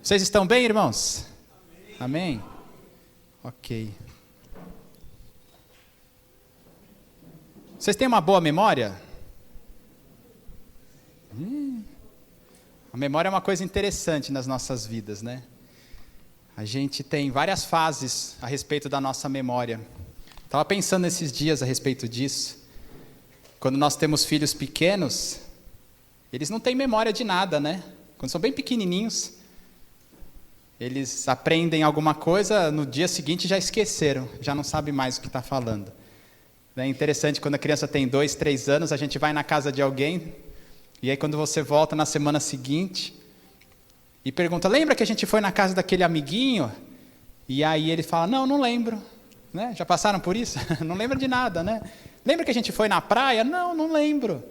Vocês estão bem, irmãos? Amém? Ok. Vocês têm uma boa memória? A memória é uma coisa interessante nas nossas vidas, né? A gente tem várias fases a respeito da nossa memória. Estava pensando esses dias a respeito disso. Quando nós temos filhos pequenos, eles não têm memória de nada, né? Quando são bem pequenininhos, eles aprendem alguma coisa, no dia seguinte já esqueceram, já não sabe mais o que está falando. É interessante, quando a criança tem 2, 3 anos, a gente vai na casa de alguém, e aí quando você volta na semana seguinte, e pergunta, lembra que a gente foi na casa daquele amiguinho? E aí ele fala, não lembro. Né? Já passaram por isso? Não lembra de nada, né? Lembra que a gente foi na praia? Não lembro.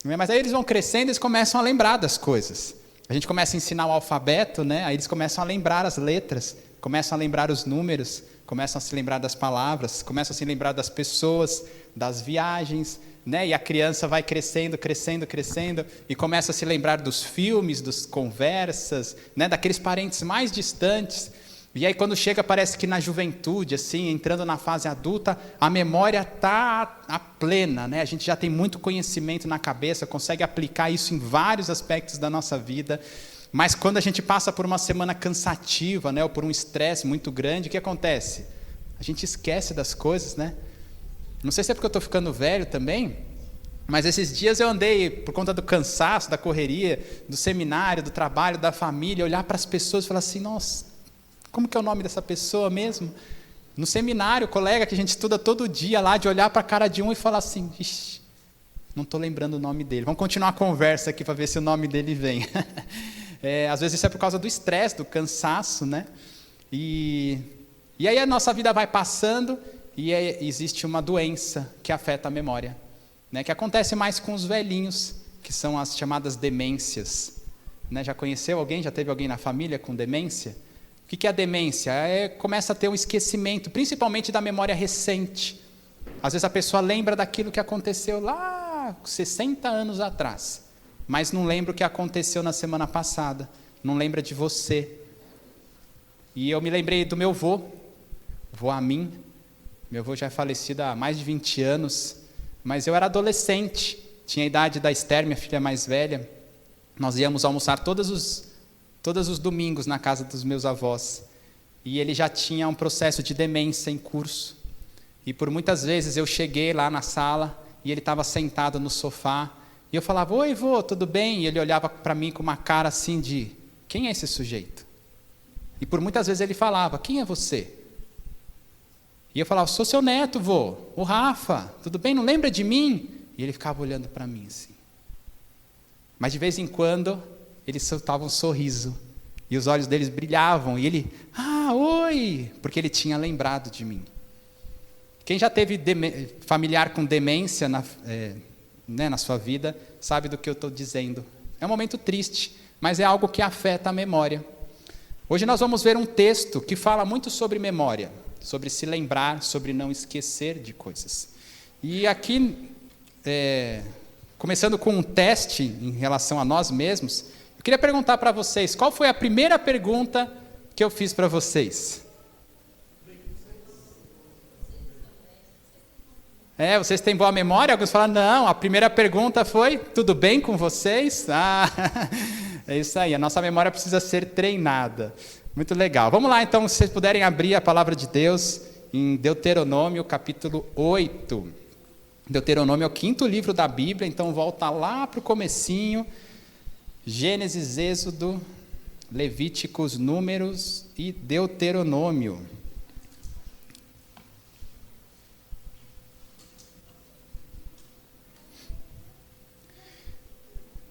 Mas aí eles vão crescendo e eles começam a lembrar das coisas. A gente começa a ensinar o alfabeto, né? Aí eles começam a lembrar as letras, começam a lembrar os números, começam a se lembrar das palavras, começam a se lembrar das pessoas, das viagens, né? E a criança vai crescendo, e começa a se lembrar dos filmes, das conversas, né? Daqueles parentes mais distantes. E aí quando chega, parece que na juventude, assim, entrando na fase adulta, a memória está a plena, né? A gente já tem muito conhecimento na cabeça, consegue aplicar isso em vários aspectos da nossa vida, mas quando a gente passa por uma semana cansativa, né? Ou por um estresse muito grande, o que acontece? A gente esquece das coisas, né? Não sei se é porque eu estou ficando velho também, mas esses dias eu andei, por conta do cansaço, da correria, do seminário, do trabalho, da família, olhar para as pessoas e falar assim, nossa, como que é o nome dessa pessoa mesmo? No seminário, colega que a gente estuda todo dia lá, de olhar para a cara de um e falar assim, ixi, não estou lembrando o nome dele. Vamos continuar a conversa aqui para ver se o nome dele vem. Às vezes isso é por causa do estresse, do cansaço, né? E aí a nossa vida vai passando e existe uma doença que afeta a memória, né? Que acontece mais com os velhinhos, que são as chamadas demências. Né? Já conheceu alguém, já teve alguém na família com demência? O que é a demência? Começa a ter um esquecimento, principalmente da memória recente. Às vezes a pessoa lembra daquilo que aconteceu lá 60 anos atrás, mas não lembra o que aconteceu na semana passada, não lembra de você. E eu me lembrei do meu avô Amin. Meu avô já é falecido há mais de 20 anos, mas eu era adolescente, tinha a idade da Esther, minha filha mais velha. Nós íamos almoçar todos os domingos na casa dos meus avós, e ele já tinha um processo de demência em curso, e por muitas vezes eu cheguei lá na sala, e ele estava sentado no sofá, e eu falava, oi vô, tudo bem? E ele olhava para mim com uma cara assim de, quem é esse sujeito? E por muitas vezes ele falava, quem é você? E eu falava, sou seu neto, vô, o Rafa, tudo bem? Não lembra de mim? E ele ficava olhando para mim assim. Mas de vez em quando ele soltava um sorriso, e os olhos deles brilhavam, e ele, oi, porque ele tinha lembrado de mim. Quem já teve familiar com demência na sua vida, sabe do que eu estou dizendo. É um momento triste, mas é algo que afeta a memória. Hoje nós vamos ver um texto que fala muito sobre memória, sobre se lembrar, sobre não esquecer de coisas. E aqui, começando com um teste em relação a nós mesmos, eu queria perguntar para vocês, qual foi a primeira pergunta que eu fiz para vocês? Vocês têm boa memória? Alguns falaram, não, a primeira pergunta foi, tudo bem com vocês? É isso aí, a nossa memória precisa ser treinada. Muito legal. Vamos lá então, se vocês puderem abrir a palavra de Deus em Deuteronômio, capítulo 8. Deuteronômio é o 5º livro da Bíblia, então volta lá para o comecinho. Gênesis, Êxodo, Levíticos, Números e Deuteronômio.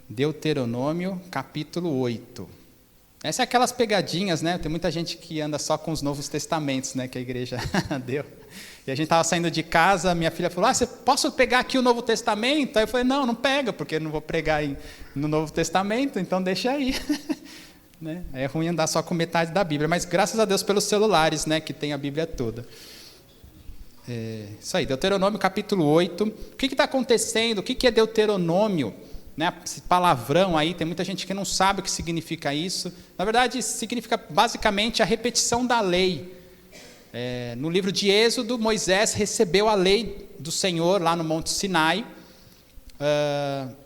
Deuteronômio, capítulo 8. Essa é aquelas pegadinhas, né? Tem muita gente que anda só com os Novos Testamentos, né? Que a igreja deu. E a gente estava saindo de casa, minha filha falou, posso pegar aqui o Novo Testamento? Aí eu falei, não pega, porque eu não vou pregar no Novo Testamento, então deixa aí. Né? É ruim andar só com metade da Bíblia, mas graças a Deus pelos celulares, né? Que tem a Bíblia toda. Isso aí, Deuteronômio capítulo 8. O que está acontecendo? O que é Deuteronômio? né, esse palavrão aí, tem muita gente que não sabe o que significa isso. Na verdade, significa basicamente a repetição da lei. No livro de Êxodo, Moisés recebeu a lei do Senhor lá no Monte Sinai.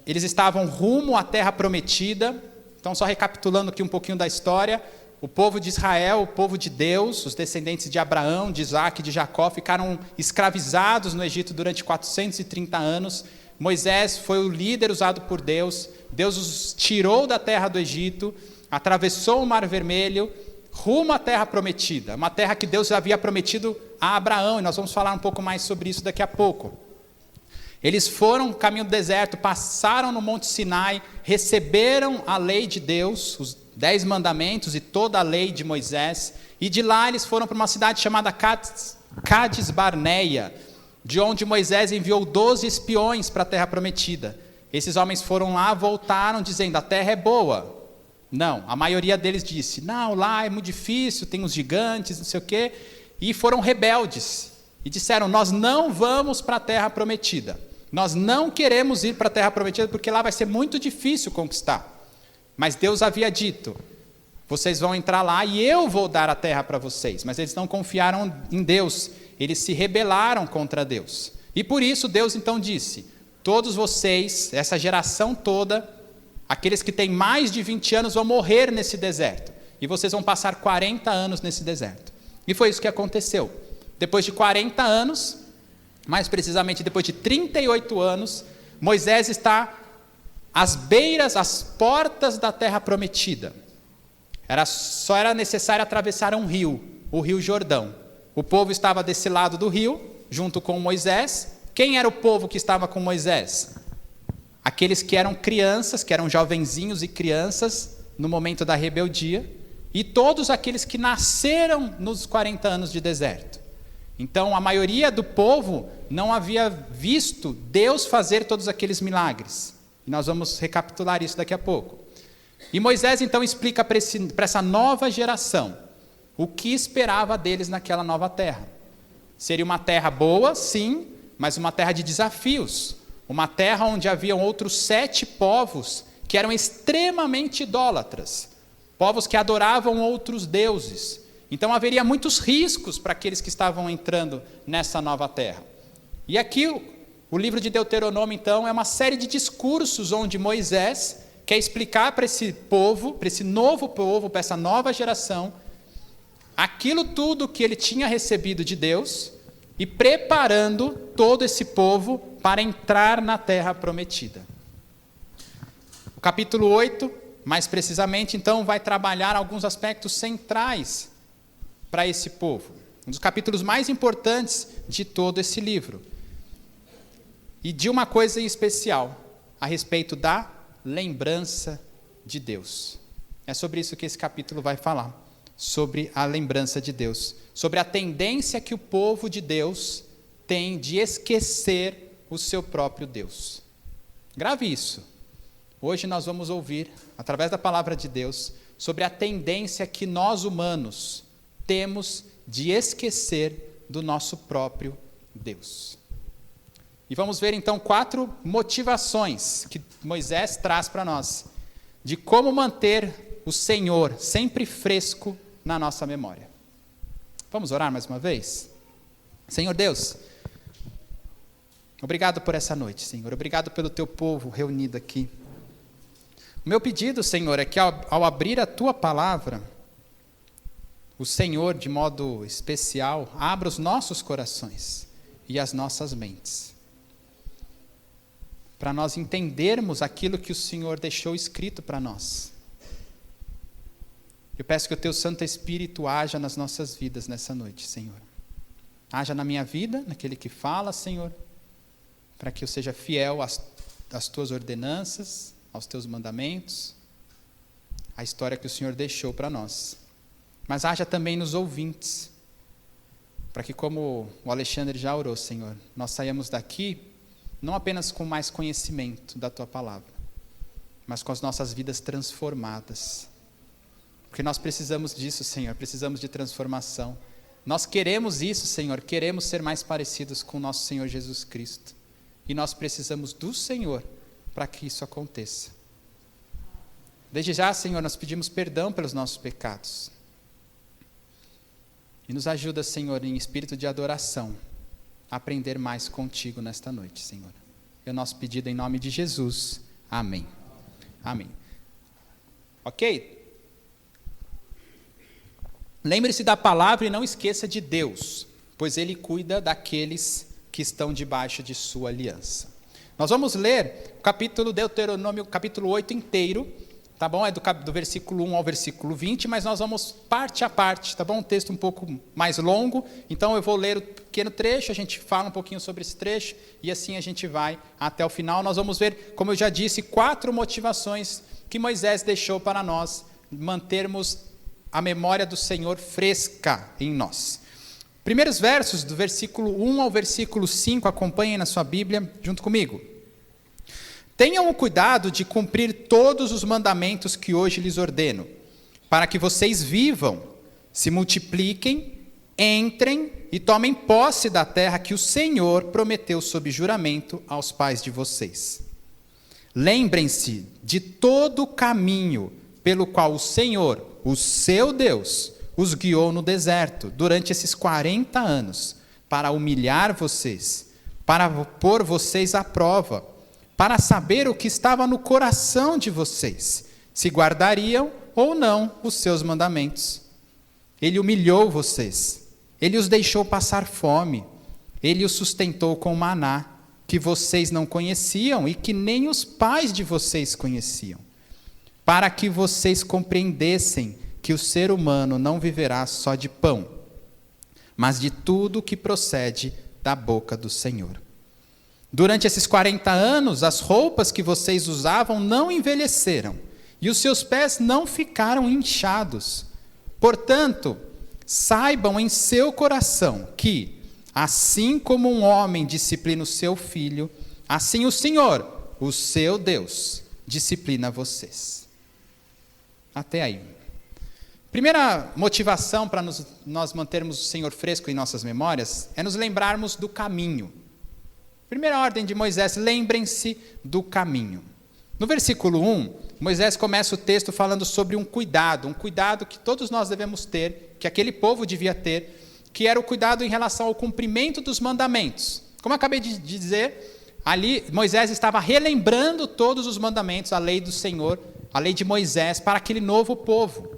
Eles estavam rumo à terra prometida. Então, só recapitulando aqui um pouquinho da história, o povo de Israel, o povo de Deus, os descendentes de Abraão, de Isaac e de Jacó, ficaram escravizados no Egito durante 430 anos. Moisés foi o líder usado por Deus. Deus os tirou da terra do Egito, atravessou o Mar Vermelho, rumo à terra prometida, uma terra que Deus havia prometido a Abraão, e nós vamos falar um pouco mais sobre isso daqui a pouco. Eles foram no caminho do deserto, passaram no Monte Sinai, receberam a lei de Deus, os 10 mandamentos e toda a lei de Moisés, e de lá eles foram para uma cidade chamada Cades Barneia, de onde Moisés enviou 12 espiões para a terra prometida. Esses homens foram lá, voltaram dizendo, a terra é boa. Não, a maioria deles disse, não, lá é muito difícil, tem os gigantes, não sei o quê, e foram rebeldes, e disseram, nós não vamos para a terra prometida. Nós não queremos ir para a terra prometida porque lá vai ser muito difícil conquistar. Mas Deus havia dito, vocês vão entrar lá e eu vou dar a terra para vocês. Mas eles não confiaram em Deus, eles se rebelaram contra Deus. E por isso Deus então disse, todos vocês, essa geração toda, aqueles que têm mais de 20 anos vão morrer nesse deserto. E vocês vão passar 40 anos nesse deserto. E foi isso que aconteceu. Depois de 40 anos... mais precisamente depois de 38 anos, Moisés está às beiras, às portas da terra prometida. Só era necessário atravessar um rio, o Rio Jordão. O povo estava desse lado do rio, junto com Moisés. Quem era o povo que estava com Moisés? Aqueles que eram crianças, que eram jovenzinhos e crianças, no momento da rebeldia, e todos aqueles que nasceram nos 40 anos de deserto. Então, a maioria do povo não havia visto Deus fazer todos aqueles milagres. E nós vamos recapitular isso daqui a pouco. E Moisés, então, explica para essa nova geração o que esperava deles naquela nova terra. Seria uma terra boa, sim, mas uma terra de desafios. Uma terra onde haviam outros 7 povos que eram extremamente idólatras. Povos que adoravam outros deuses. Então haveria muitos riscos para aqueles que estavam entrando nessa nova terra. E aqui o livro de Deuteronômio, então, é uma série de discursos onde Moisés quer explicar para esse povo, para esse novo povo, para essa nova geração, aquilo tudo que ele tinha recebido de Deus e preparando todo esse povo para entrar na terra prometida. O capítulo 8, mais precisamente, então, vai trabalhar alguns aspectos centrais para esse povo. Um dos capítulos mais importantes de todo esse livro. E de uma coisa em especial, a respeito da lembrança de Deus. É sobre isso que esse capítulo vai falar. Sobre a lembrança de Deus. Sobre a tendência que o povo de Deus tem de esquecer o seu próprio Deus. Grave isso. Hoje nós vamos ouvir, através da palavra de Deus, sobre a tendência que nós humanos temos de esquecer do nosso próprio Deus. E vamos ver então 4 motivações que Moisés traz para nós, de como manter o Senhor sempre fresco na nossa memória. Vamos orar mais uma vez? Senhor Deus, obrigado por essa noite, Senhor, obrigado pelo teu povo reunido aqui. O meu pedido, Senhor, é que ao abrir a tua palavra, o Senhor, de modo especial, abra os nossos corações e as nossas mentes, para nós entendermos aquilo que o Senhor deixou escrito para nós. Eu peço que o teu Santo Espírito haja nas nossas vidas nessa noite, Senhor. Haja na minha vida, naquele que fala, Senhor, para que eu seja fiel às tuas ordenanças, aos teus mandamentos, à história que o Senhor deixou para nós. Mas haja também nos ouvintes, para que, como o Alexandre já orou, Senhor, nós saiamos daqui não apenas com mais conhecimento da Tua palavra, mas com as nossas vidas transformadas. Porque nós precisamos disso, Senhor, precisamos de transformação. Nós queremos isso, Senhor, queremos ser mais parecidos com o nosso Senhor Jesus Cristo. E nós precisamos do Senhor para que isso aconteça. Desde já, Senhor, nós pedimos perdão pelos nossos pecados. E nos ajuda, Senhor, em espírito de adoração, a aprender mais contigo nesta noite, Senhor. É o nosso pedido em nome de Jesus. Amém. Amém. Ok? Lembre-se da palavra e não esqueça de Deus, pois Ele cuida daqueles que estão debaixo de sua aliança. Nós vamos ler o capítulo Deuteronômio, capítulo 8 inteiro, tá bom? É do versículo 1 ao versículo 20, mas nós vamos parte a parte, tá bom? Um texto um pouco mais longo, então eu vou ler o pequeno trecho, a gente fala um pouquinho sobre esse trecho, e assim a gente vai até o final. Nós vamos ver, como eu já disse, 4 motivações que Moisés deixou para nós mantermos a memória do Senhor fresca em nós. Primeiros versos, do versículo 1 ao versículo 5, acompanhem na sua Bíblia, junto comigo. Tenham o cuidado de cumprir todos os mandamentos que hoje lhes ordeno, para que vocês vivam, se multipliquem, entrem e tomem posse da terra que o Senhor prometeu sob juramento aos pais de vocês. Lembrem-se de todo o caminho pelo qual o Senhor, o seu Deus, os guiou no deserto durante esses 40 anos, para humilhar vocês, para pôr vocês à prova, para saber o que estava no coração de vocês, se guardariam ou não os seus mandamentos. Ele humilhou vocês, ele os deixou passar fome, ele os sustentou com maná, que vocês não conheciam e que nem os pais de vocês conheciam, para que vocês compreendessem que o ser humano não viverá só de pão, mas de tudo que procede da boca do Senhor. Durante esses 40 anos, as roupas que vocês usavam não envelheceram, e os seus pés não ficaram inchados. Portanto, saibam em seu coração que, assim como um homem disciplina o seu filho, assim o Senhor, o seu Deus, disciplina vocês. Até aí. Primeira motivação para nós mantermos o Senhor fresco em nossas memórias é nos lembrarmos do caminho. Primeira ordem de Moisés, lembrem-se do caminho. No versículo 1, Moisés começa o texto falando sobre um cuidado que todos nós devemos ter, que aquele povo devia ter, que era o cuidado em relação ao cumprimento dos mandamentos. Como eu acabei de dizer, ali Moisés estava relembrando todos os mandamentos, a lei do Senhor, a lei de Moisés, para aquele novo povo.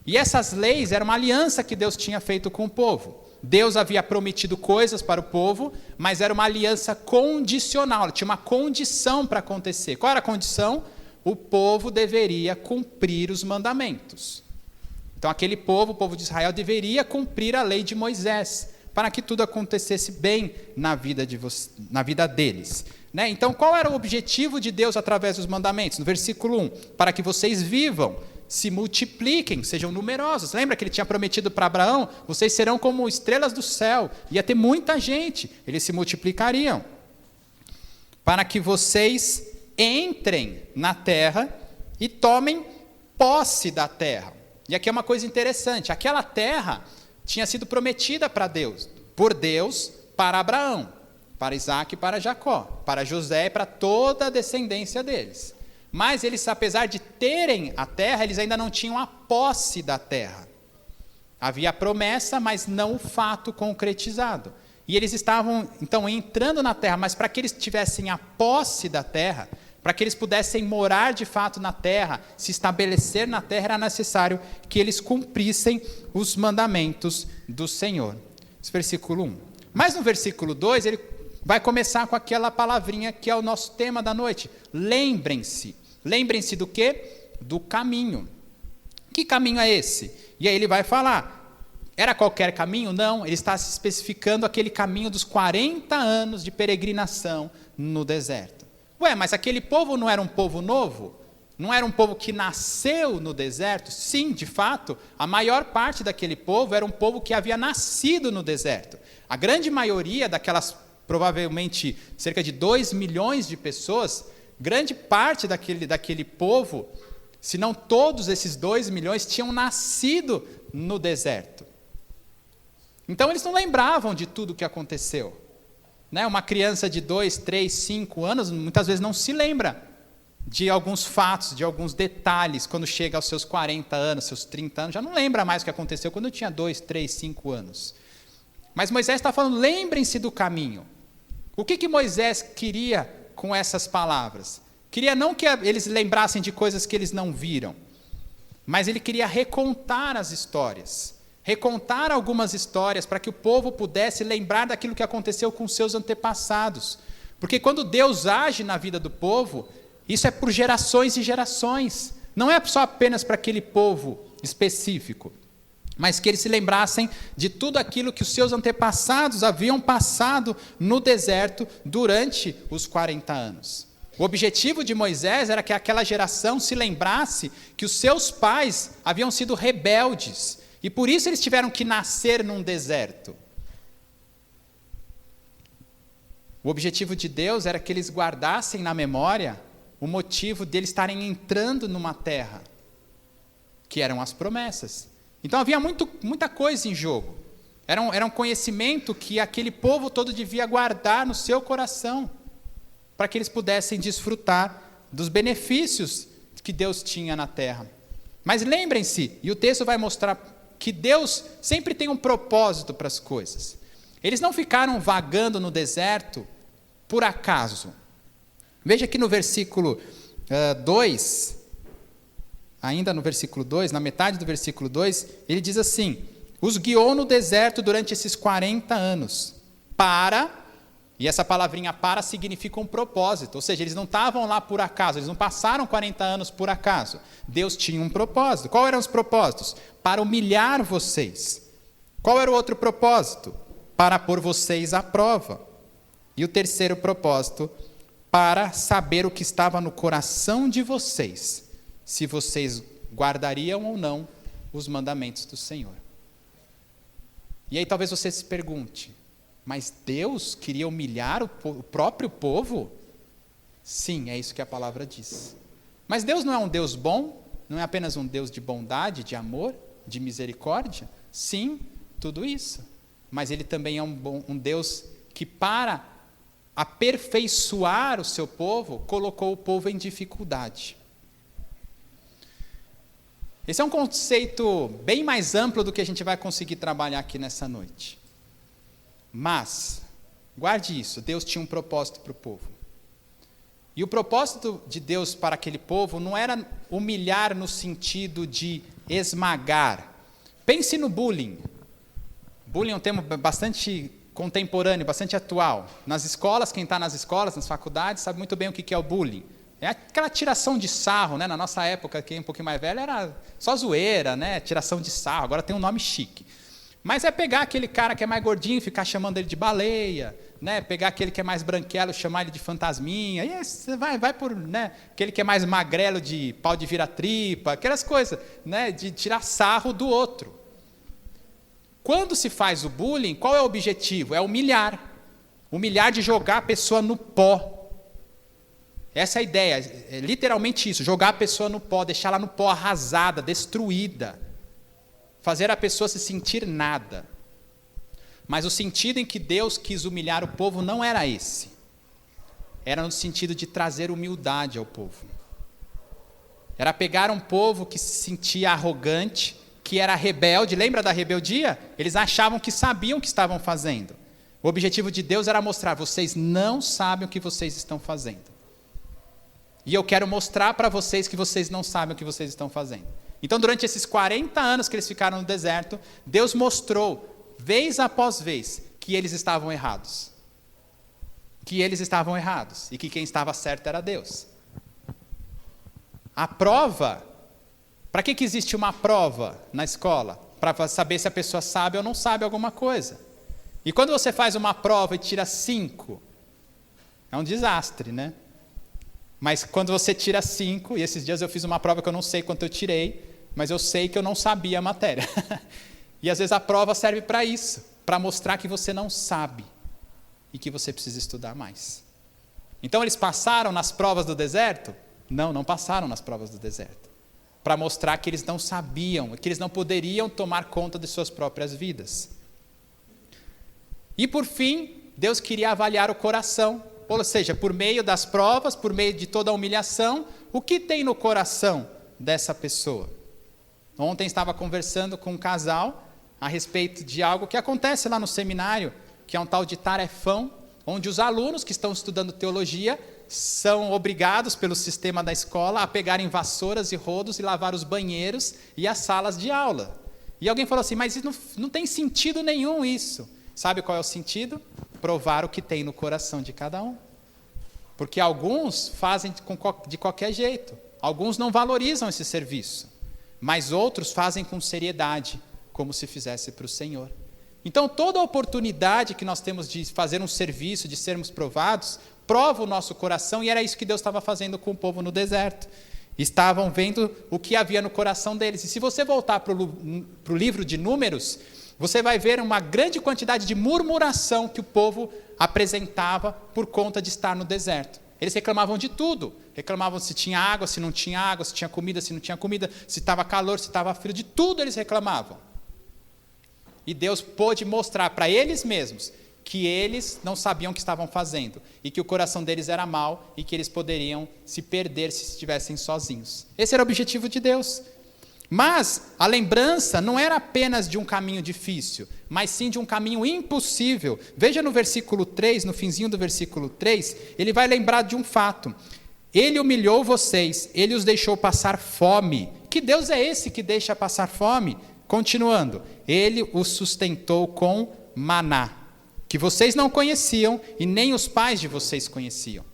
E essas leis eram uma aliança que Deus tinha feito com o povo. Deus havia prometido coisas para o povo, mas era uma aliança condicional, tinha uma condição para acontecer. Qual era a condição? O povo deveria cumprir os mandamentos. Então aquele povo, o povo de Israel, deveria cumprir a lei de Moisés, para que tudo acontecesse bem na vida deles. Né? Então qual era o objetivo de Deus através dos mandamentos? No versículo 1, para que vocês vivam, se multipliquem, sejam numerosos. Lembra que ele tinha prometido para Abraão? Vocês serão como estrelas do céu. Ia ter muita gente. Eles se multiplicariam. Para que vocês entrem na terra e tomem posse da terra. E aqui é uma coisa interessante. Aquela terra tinha sido prometida para Deus, por Deus para Abraão, para Isaac e para Jacó, para José e para toda a descendência deles. Mas eles, apesar de terem a terra, eles ainda não tinham a posse da terra. Havia a promessa, mas não o fato concretizado. E eles estavam, então, entrando na terra, mas para que eles tivessem a posse da terra, para que eles pudessem morar de fato na terra, se estabelecer na terra, era necessário que eles cumprissem os mandamentos do Senhor. Esse versículo 1. Mas no versículo 2, ele vai começar com aquela palavrinha que é o nosso tema da noite. Lembrem-se. Lembrem-se do quê? Do caminho. Que caminho é esse? E aí ele vai falar, era qualquer caminho? Não, ele está se especificando aquele caminho dos 40 anos de peregrinação no deserto. Ué, mas aquele povo não era um povo novo? Não era um povo que nasceu no deserto? Sim, de fato, a maior parte daquele povo era um povo que havia nascido no deserto. A grande maioria daquelas, provavelmente cerca de 2 milhões de pessoas, grande parte daquele povo, se não todos esses 2 milhões, tinham nascido no deserto. Então eles não lembravam de tudo o que aconteceu. Né? Uma criança de 2, 3, 5 anos, muitas vezes não se lembra de alguns fatos, de alguns detalhes, quando chega aos seus 40 anos, seus 30 anos, já não lembra mais o que aconteceu quando tinha 2, 3, 5 anos. Mas Moisés está falando, lembrem-se do caminho. O que Moisés queria com essas palavras? Queria não que eles lembrassem de coisas que eles não viram, mas ele queria recontar as histórias. Recontar algumas histórias para que o povo pudesse lembrar daquilo que aconteceu com seus antepassados. Porque quando Deus age na vida do povo, isso é por gerações e gerações. Não é só apenas para aquele povo específico, mas que eles se lembrassem de tudo aquilo que os seus antepassados haviam passado no deserto durante os 40 anos. O objetivo de Moisés era que aquela geração se lembrasse que os seus pais haviam sido rebeldes, e por isso eles tiveram que nascer num deserto. O objetivo de Deus era que eles guardassem na memória o motivo deles estarem entrando numa terra, que eram as promessas. Então havia muita coisa em jogo. Era um conhecimento que aquele povo todo devia guardar no seu coração, para que eles pudessem desfrutar dos benefícios que Deus tinha na terra. Mas lembrem-se, e o texto vai mostrar que Deus sempre tem um propósito para as coisas. Eles não ficaram vagando no deserto por acaso. Veja aqui no versículo 2, ainda no versículo 2, na metade do versículo 2, ele diz assim: os guiou no deserto durante esses 40 anos, e essa palavrinha para significa um propósito, ou seja, eles não estavam lá por acaso, eles não passaram 40 anos por acaso. Deus tinha um propósito. Qual eram os propósitos? Para humilhar vocês. Qual era o outro propósito? Para pôr vocês à prova. E o terceiro propósito, para saber o que estava no coração de vocês, se vocês guardariam ou não os mandamentos do Senhor. E aí talvez você se pergunte, mas Deus queria humilhar o próprio povo? Sim, é isso que a palavra diz. Mas Deus não é um Deus bom? Não é apenas um Deus de bondade, de amor, de misericórdia? Sim, tudo isso. Mas Ele também é um Deus que, para aperfeiçoar o seu povo, colocou o povo em dificuldade. Esse é um conceito bem mais amplo do que a gente vai conseguir trabalhar aqui nessa noite. Mas, guarde isso, Deus tinha um propósito para o povo. E o propósito de Deus para aquele povo não era humilhar no sentido de esmagar. Pense no bullying. Bullying é um termo bastante contemporâneo, bastante atual. Nas escolas, quem está nas escolas, nas faculdades, sabe muito bem o que é o bullying. É aquela tiração de sarro, né? Na nossa época, quem é um pouquinho mais velho, era só zoeira, né? Tiração de sarro, agora tem um nome chique. Mas é pegar aquele cara que é mais gordinho e ficar chamando ele de baleia, né? Pegar aquele que é mais branquelo e chamar ele de fantasminha, e você vai por, né? Aquele que é mais magrelo de pau de vira-tripa, aquelas coisas, né? De tirar sarro do outro. Quando se faz o bullying, qual é o objetivo? É humilhar. Humilhar de jogar a pessoa no pó. Essa é a ideia, é literalmente isso, jogar a pessoa no pó, deixar ela no pó arrasada, destruída. Fazer a pessoa se sentir nada. Mas o sentido em que Deus quis humilhar o povo não era esse. Era no sentido de trazer humildade ao povo. Era pegar um povo que se sentia arrogante, que era rebelde. Lembra da rebeldia? Eles achavam que sabiam o que estavam fazendo. O objetivo de Deus era mostrar, vocês não sabem o que vocês estão fazendo. E eu quero mostrar para vocês que vocês não sabem o que vocês estão fazendo. Então, durante esses 40 anos que eles ficaram no deserto, Deus mostrou, vez após vez, que eles estavam errados. Que eles estavam errados. E que quem estava certo era Deus. A prova, para que existe uma prova na escola? Para saber se a pessoa sabe ou não sabe alguma coisa. E quando você faz uma prova e tira 5, é um desastre, né? Mas quando você tira 5, e esses dias eu fiz uma prova que eu não sei quanto eu tirei, mas eu sei que eu não sabia a matéria. E às vezes a prova serve para isso, para mostrar que você não sabe e que você precisa estudar mais. Então eles passaram nas provas do deserto? Não, não passaram nas provas do deserto. Para mostrar que eles não sabiam, que eles não poderiam tomar conta de suas próprias vidas. E por fim, Deus queria avaliar o coração. Ou seja, por meio das provas, por meio de toda a humilhação, o que tem no coração dessa pessoa? Ontem estava conversando com um casal a respeito de algo que acontece lá no seminário, que é um tal de tarefão, onde os alunos que estão estudando teologia são obrigados pelo sistema da escola a pegarem vassouras e rodos e lavar os banheiros e as salas de aula. E alguém falou assim, mas não tem sentido nenhum isso. Sabe qual é o sentido? Provar o que tem no coração de cada um. Porque alguns fazem de qualquer jeito. Alguns não valorizam esse serviço. Mas outros fazem com seriedade, como se fizesse para o Senhor. Então, toda oportunidade que nós temos de fazer um serviço, de sermos provados, prova o nosso coração, e era isso que Deus estava fazendo com o povo no deserto. Estavam vendo o que havia no coração deles. E se você voltar para o livro de Números, você vai ver uma grande quantidade de murmuração que o povo apresentava por conta de estar no deserto. Eles reclamavam de tudo. Reclamavam se tinha água, se não tinha água, se tinha comida, se não tinha comida, se estava calor, se estava frio, de tudo eles reclamavam. E Deus pôde mostrar para eles mesmos que eles não sabiam o que estavam fazendo, e que o coração deles era mau, e que eles poderiam se perder se estivessem sozinhos. Esse era o objetivo de Deus. Mas a lembrança não era apenas de um caminho difícil, mas sim de um caminho impossível. Veja no versículo 3, no finzinho do versículo 3, ele vai lembrar de um fato. Ele humilhou vocês, ele os deixou passar fome. Que Deus é esse que deixa passar fome? Continuando, ele os sustentou com maná, que vocês não conheciam e nem os pais de vocês conheciam.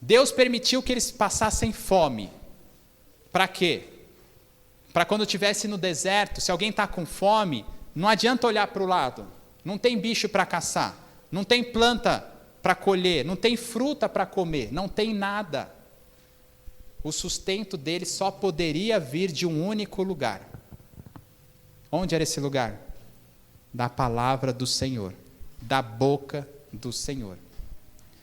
Deus permitiu que eles passassem fome. Para quê? Para quando estivesse no deserto, se alguém está com fome, não adianta olhar para o lado. Não tem bicho para caçar, não tem planta para colher, não tem fruta para comer, não tem nada. O sustento deles só poderia vir de um único lugar. Onde era esse lugar? Da palavra do Senhor, da boca do Senhor.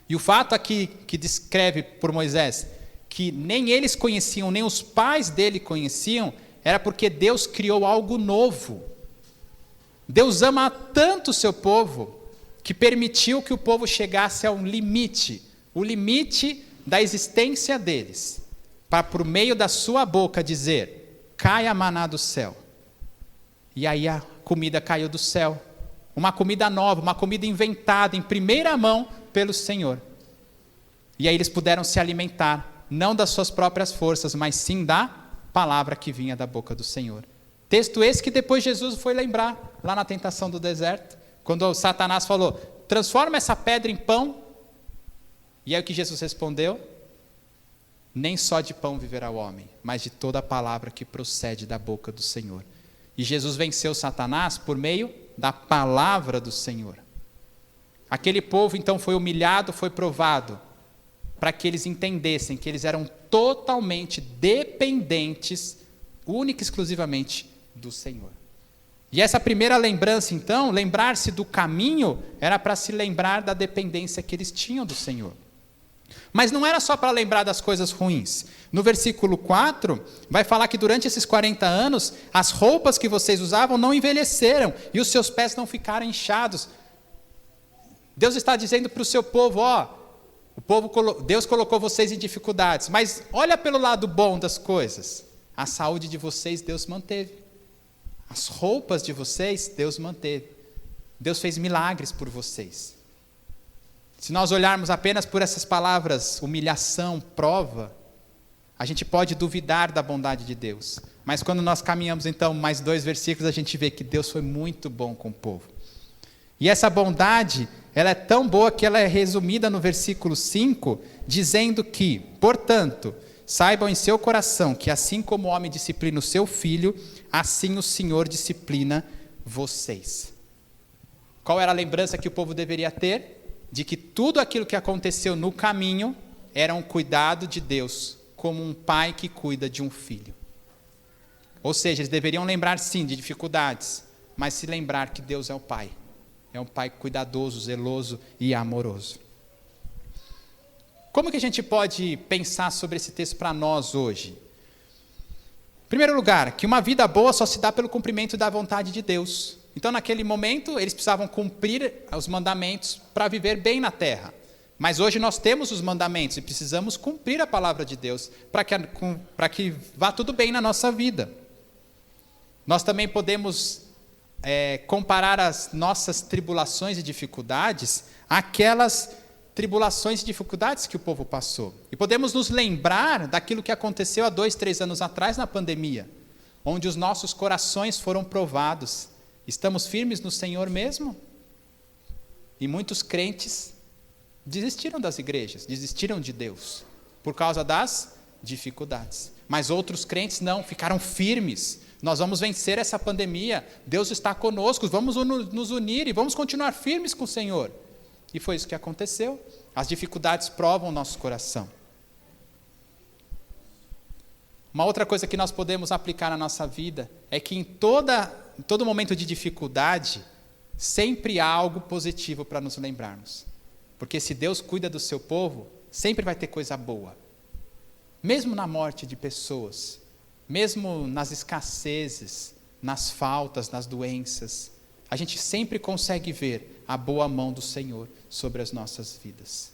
E o fato aqui que descreve por Moisés, que nem eles conheciam, nem os pais dele conheciam, era porque Deus criou algo novo. Deus ama tanto o seu povo, que permitiu que o povo chegasse a um limite, o limite da existência deles, para por meio da sua boca dizer, caia maná do céu. E aí a comida caiu do céu, uma comida nova, uma comida inventada em primeira mão pelo Senhor. E aí eles puderam se alimentar, não das suas próprias forças, mas sim da palavra que vinha da boca do Senhor. Texto esse que depois Jesus foi lembrar, lá na tentação do deserto, quando o Satanás falou, transforma essa pedra em pão. E aí o que Jesus respondeu? Nem só de pão viverá o homem, mas de toda a palavra que procede da boca do Senhor. E Jesus venceu Satanás por meio da palavra do Senhor. Aquele povo então foi humilhado, foi provado, para que eles entendessem que eles eram totalmente dependentes, única e exclusivamente do Senhor. E essa primeira lembrança então, lembrar-se do caminho, era para se lembrar da dependência que eles tinham do Senhor. Mas não era só para lembrar das coisas ruins. No versículo 4, vai falar que durante esses 40 anos, as roupas que vocês usavam não envelheceram e os seus pés não ficaram inchados. Deus está dizendo para o seu povo, Deus colocou vocês em dificuldades, mas olha pelo lado bom das coisas. A saúde de vocês Deus manteve. As roupas de vocês Deus manteve. Deus fez milagres por vocês. Se nós olharmos apenas por essas palavras, humilhação, prova, a gente pode duvidar da bondade de Deus. Mas quando nós caminhamos então mais 2 versículos, a gente vê que Deus foi muito bom com o povo. E essa bondade, ela é tão boa que ela é resumida no versículo 5, dizendo que, portanto, saibam em seu coração que assim como o homem disciplina o seu filho, assim o Senhor disciplina vocês. Qual era a lembrança que o povo deveria ter? De que tudo aquilo que aconteceu no caminho era um cuidado de Deus, como um pai que cuida de um filho. Ou seja, eles deveriam lembrar sim de dificuldades, mas se lembrar que Deus é o pai. É um pai cuidadoso, zeloso e amoroso. Como que a gente pode pensar sobre esse texto para nós hoje? Em primeiro lugar, que uma vida boa só se dá pelo cumprimento da vontade de Deus. Então, naquele momento, eles precisavam cumprir os mandamentos para viver bem na terra. Mas hoje nós temos os mandamentos e precisamos cumprir a palavra de Deus para que vá tudo bem na nossa vida. Nós também podemos comparar as nossas tribulações e dificuldades àquelas tribulações e dificuldades que o povo passou. E podemos nos lembrar daquilo que aconteceu há 2, 3 anos atrás na pandemia, onde os nossos corações foram provados. Estamos firmes no Senhor mesmo? E muitos crentes desistiram das igrejas, desistiram de Deus, por causa das dificuldades. Mas outros crentes não, ficaram firmes. Nós vamos vencer essa pandemia, Deus está conosco, vamos nos unir e vamos continuar firmes com o Senhor. E foi isso que aconteceu. As dificuldades provam o nosso coração. Uma outra coisa que nós podemos aplicar na nossa vida é que em todo momento de dificuldade, sempre há algo positivo para nos lembrarmos. Porque se Deus cuida do seu povo, sempre vai ter coisa boa. Mesmo na morte de pessoas, mesmo nas escassezes, nas faltas, nas doenças, a gente sempre consegue ver a boa mão do Senhor sobre as nossas vidas.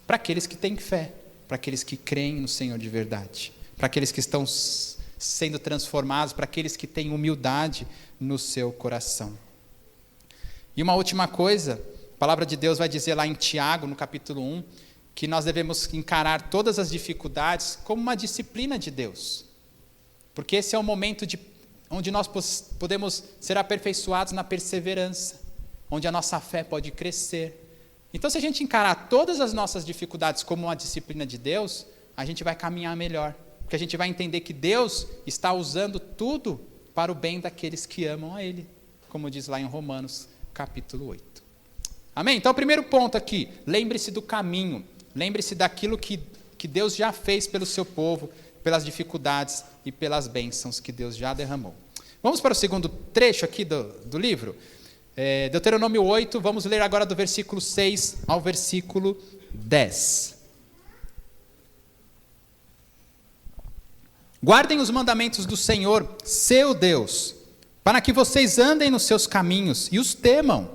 Para aqueles que têm fé, para aqueles que creem no Senhor de verdade, para aqueles que estão sendo transformados, para aqueles que têm humildade no seu coração. E uma última coisa, a palavra de Deus vai dizer lá em Tiago, no capítulo 1, que nós devemos encarar todas as dificuldades como uma disciplina de Deus. Porque esse é o momento onde nós podemos ser aperfeiçoados na perseverança, onde a nossa fé pode crescer. Então, se a gente encarar todas as nossas dificuldades como uma disciplina de Deus, a gente vai caminhar melhor. Porque a gente vai entender que Deus está usando tudo para o bem daqueles que amam a Ele, como diz lá em Romanos, capítulo 8. Amém? Então, o primeiro ponto aqui, lembre-se do caminho, lembre-se daquilo que Deus já fez pelo seu povo, pelas dificuldades e pelas bênçãos que Deus já derramou. Vamos para o segundo trecho aqui do livro? Deuteronômio 8, vamos ler agora do versículo 6 ao versículo 10. Guardem os mandamentos do Senhor, seu Deus, para que vocês andem nos seus caminhos e os temam.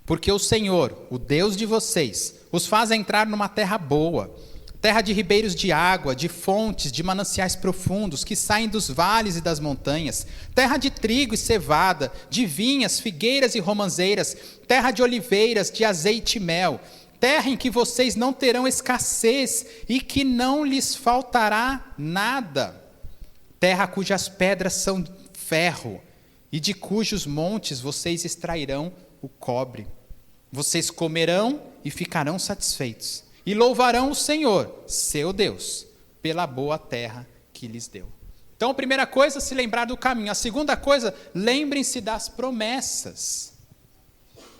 Porque o Senhor, o Deus de vocês, os faz entrar numa terra boa, terra de ribeiros de água, de fontes, de mananciais profundos, que saem dos vales e das montanhas, terra de trigo e cevada, de vinhas, figueiras e romãzeiras, terra de oliveiras, de azeite e mel, terra em que vocês não terão escassez e que não lhes faltará nada, terra cujas pedras são ferro e de cujos montes vocês extrairão o cobre. Vocês comerão e ficarão satisfeitos, e louvarão o Senhor, seu Deus, pela boa terra que lhes deu. Então, a primeira coisa, se lembrar do caminho. A segunda coisa, lembrem-se das promessas.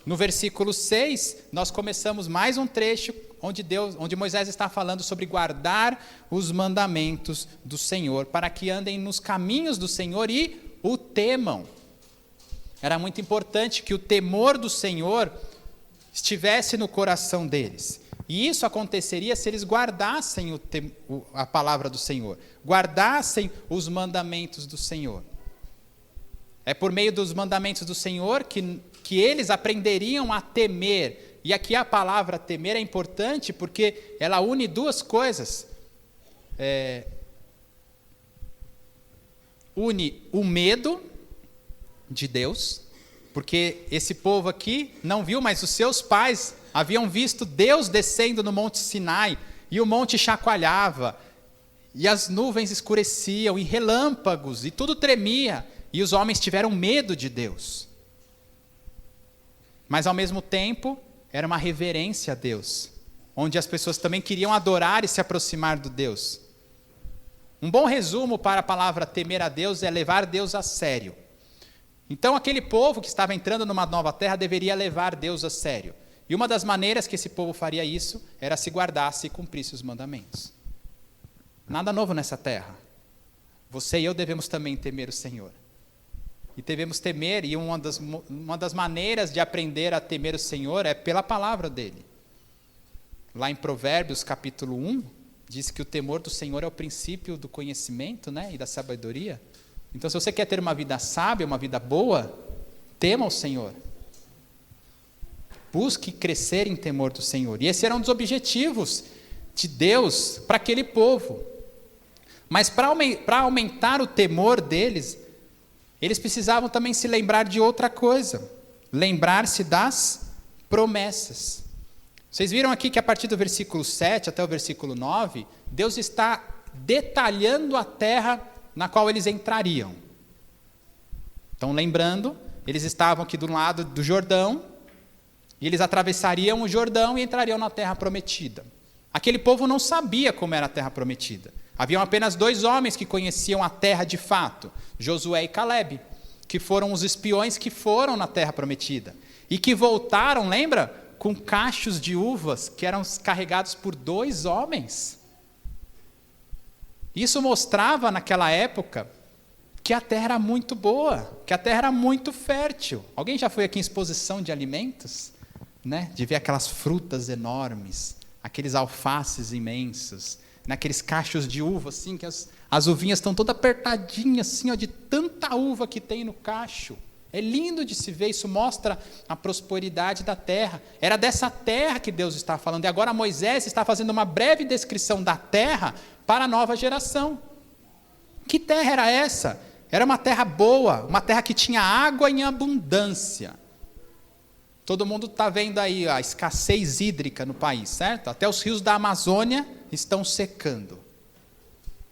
No versículo 6, nós começamos mais um trecho onde Moisés está falando sobre guardar os mandamentos do Senhor, para que andem nos caminhos do Senhor e o temam. Era muito importante que o temor do Senhor estivesse no coração deles. E isso aconteceria se eles guardassem a palavra do Senhor, guardassem os mandamentos do Senhor. É por meio dos mandamentos do Senhor que eles aprenderiam a temer. E aqui a palavra temer é importante porque ela une duas coisas. Une o medo de Deus, porque esse povo aqui não viu, mas os seus pais haviam visto Deus descendo no Monte Sinai, e o monte chacoalhava, e as nuvens escureciam, e relâmpagos, e tudo tremia, e os homens tiveram medo de Deus. Mas ao mesmo tempo, era uma reverência a Deus, onde as pessoas também queriam adorar e se aproximar do Deus. Um bom resumo para a palavra temer a Deus é levar Deus a sério. Então, aquele povo que estava entrando numa nova terra deveria levar Deus a sério. E uma das maneiras que esse povo faria isso era se guardasse e cumprisse os mandamentos. Nada novo nessa terra. Você e eu devemos também temer o Senhor. E devemos temer, e uma das maneiras de aprender a temer o Senhor é pela palavra dele. Lá em Provérbios, capítulo 1, diz que o temor do Senhor é o princípio do conhecimento, né, e da sabedoria. Então, se você quer ter uma vida sábia, uma vida boa, tema o Senhor. Busque crescer em temor do Senhor. E esse era um dos objetivos de Deus para aquele povo. Mas para aumentar o temor deles, eles precisavam também se lembrar de outra coisa. Lembrar-se das promessas. Vocês viram aqui que a partir do versículo 7 até o versículo 9, Deus está detalhando a terra na qual eles entrariam. Então, lembrando, eles estavam aqui do lado do Jordão, e eles atravessariam o Jordão e entrariam na terra prometida. Aquele povo não sabia como era a terra prometida. Haviam apenas 2 homens que conheciam a terra de fato, Josué e Calebe, que foram os espiões que foram na terra prometida. E que voltaram, lembra? Com cachos de uvas que eram carregados por 2 homens. Isso mostrava naquela época que a terra era muito boa, que a terra era muito fértil. Alguém já foi aqui em exposição de alimentos? Né? De ver aquelas frutas enormes, aqueles alfaces imensos, naqueles cachos de uva, assim, que as uvinhas estão todas apertadinhas, assim, ó, de tanta uva que tem no cacho. É lindo de se ver, isso mostra a prosperidade da terra. Era dessa terra que Deus está falando. E agora Moisés está fazendo uma breve descrição da terra para a nova geração. Que terra era essa? Era uma terra boa, uma terra que tinha água em abundância. Todo mundo está vendo aí a escassez hídrica no país, certo? Até os rios da Amazônia estão secando.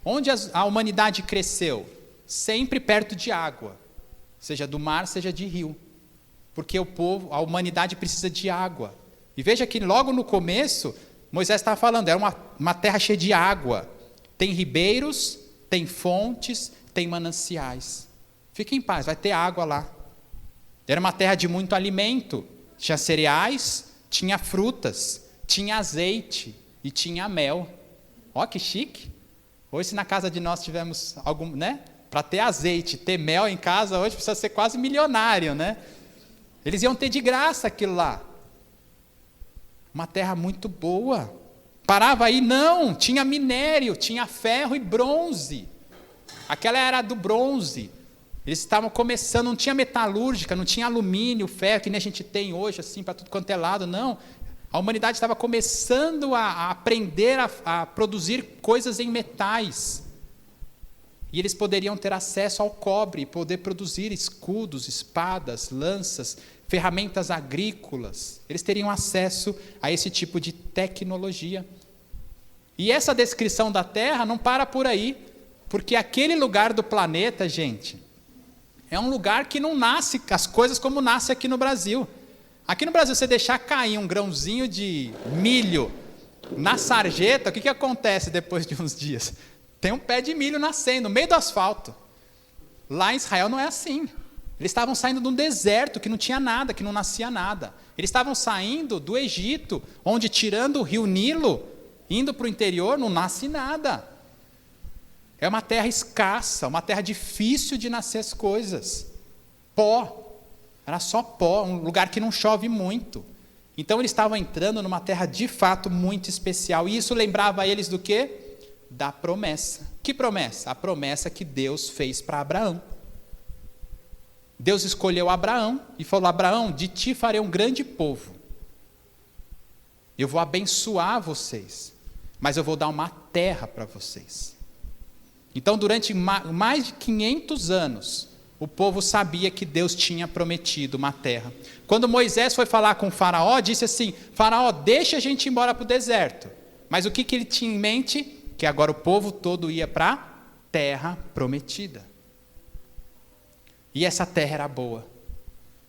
Onde a humanidade cresceu? Sempre perto de água, seja do mar, seja de rio. Porque a humanidade precisa de água. E veja que logo no começo, Moisés estava falando, era uma terra cheia de água. Tem ribeiros, tem fontes, tem mananciais. Fique em paz, vai ter água lá. Era uma terra de muito alimento. Tinha cereais, tinha frutas, tinha azeite e tinha mel. Ó, que chique. Hoje, se na casa de nós tivermos algum, né? Para ter azeite, ter mel em casa, hoje precisa ser quase milionário, né? Eles iam ter de graça aquilo lá. Uma terra muito boa. Parava aí? Não, tinha minério, tinha ferro e bronze. Aquela era do bronze. Eles estavam começando, não tinha metalúrgica, não tinha alumínio, ferro, que nem a gente tem hoje, assim, para tudo quanto é lado, não. A humanidade estava começando a aprender a produzir coisas em metais. E eles poderiam ter acesso ao cobre, poder produzir escudos, espadas, lanças, ferramentas agrícolas. Eles teriam acesso a esse tipo de tecnologia. E essa descrição da Terra não para por aí, porque aquele lugar do planeta, gente, é um lugar que não nasce as coisas como nasce aqui no Brasil. Aqui no Brasil, você deixar cair um grãozinho de milho na sarjeta, o que acontece depois de uns dias? Tem um pé de milho nascendo no meio do asfalto. Lá em Israel não é assim. Eles estavam saindo de um deserto que não tinha nada, que não nascia nada. Eles estavam saindo do Egito, onde, tirando o rio Nilo, indo para o interior, não nasce nada. É uma terra escassa, uma terra difícil de nascer as coisas. Pó. Era só pó, um lugar que não chove muito. Então eles estavam entrando numa terra de fato muito especial. E isso lembrava eles do quê? Da promessa. Que promessa? A promessa que Deus fez para Abraão. Deus escolheu Abraão e falou: Abraão, de ti farei um grande povo. Eu vou abençoar vocês, mas eu vou dar uma terra para vocês. Então, durante mais de 500 anos, o povo sabia que Deus tinha prometido uma terra. Quando Moisés foi falar com o faraó, disse assim: Faraó, deixa a gente ir embora para o deserto. Mas o que ele tinha em mente? Que agora o povo todo ia para a terra prometida. E essa terra era boa.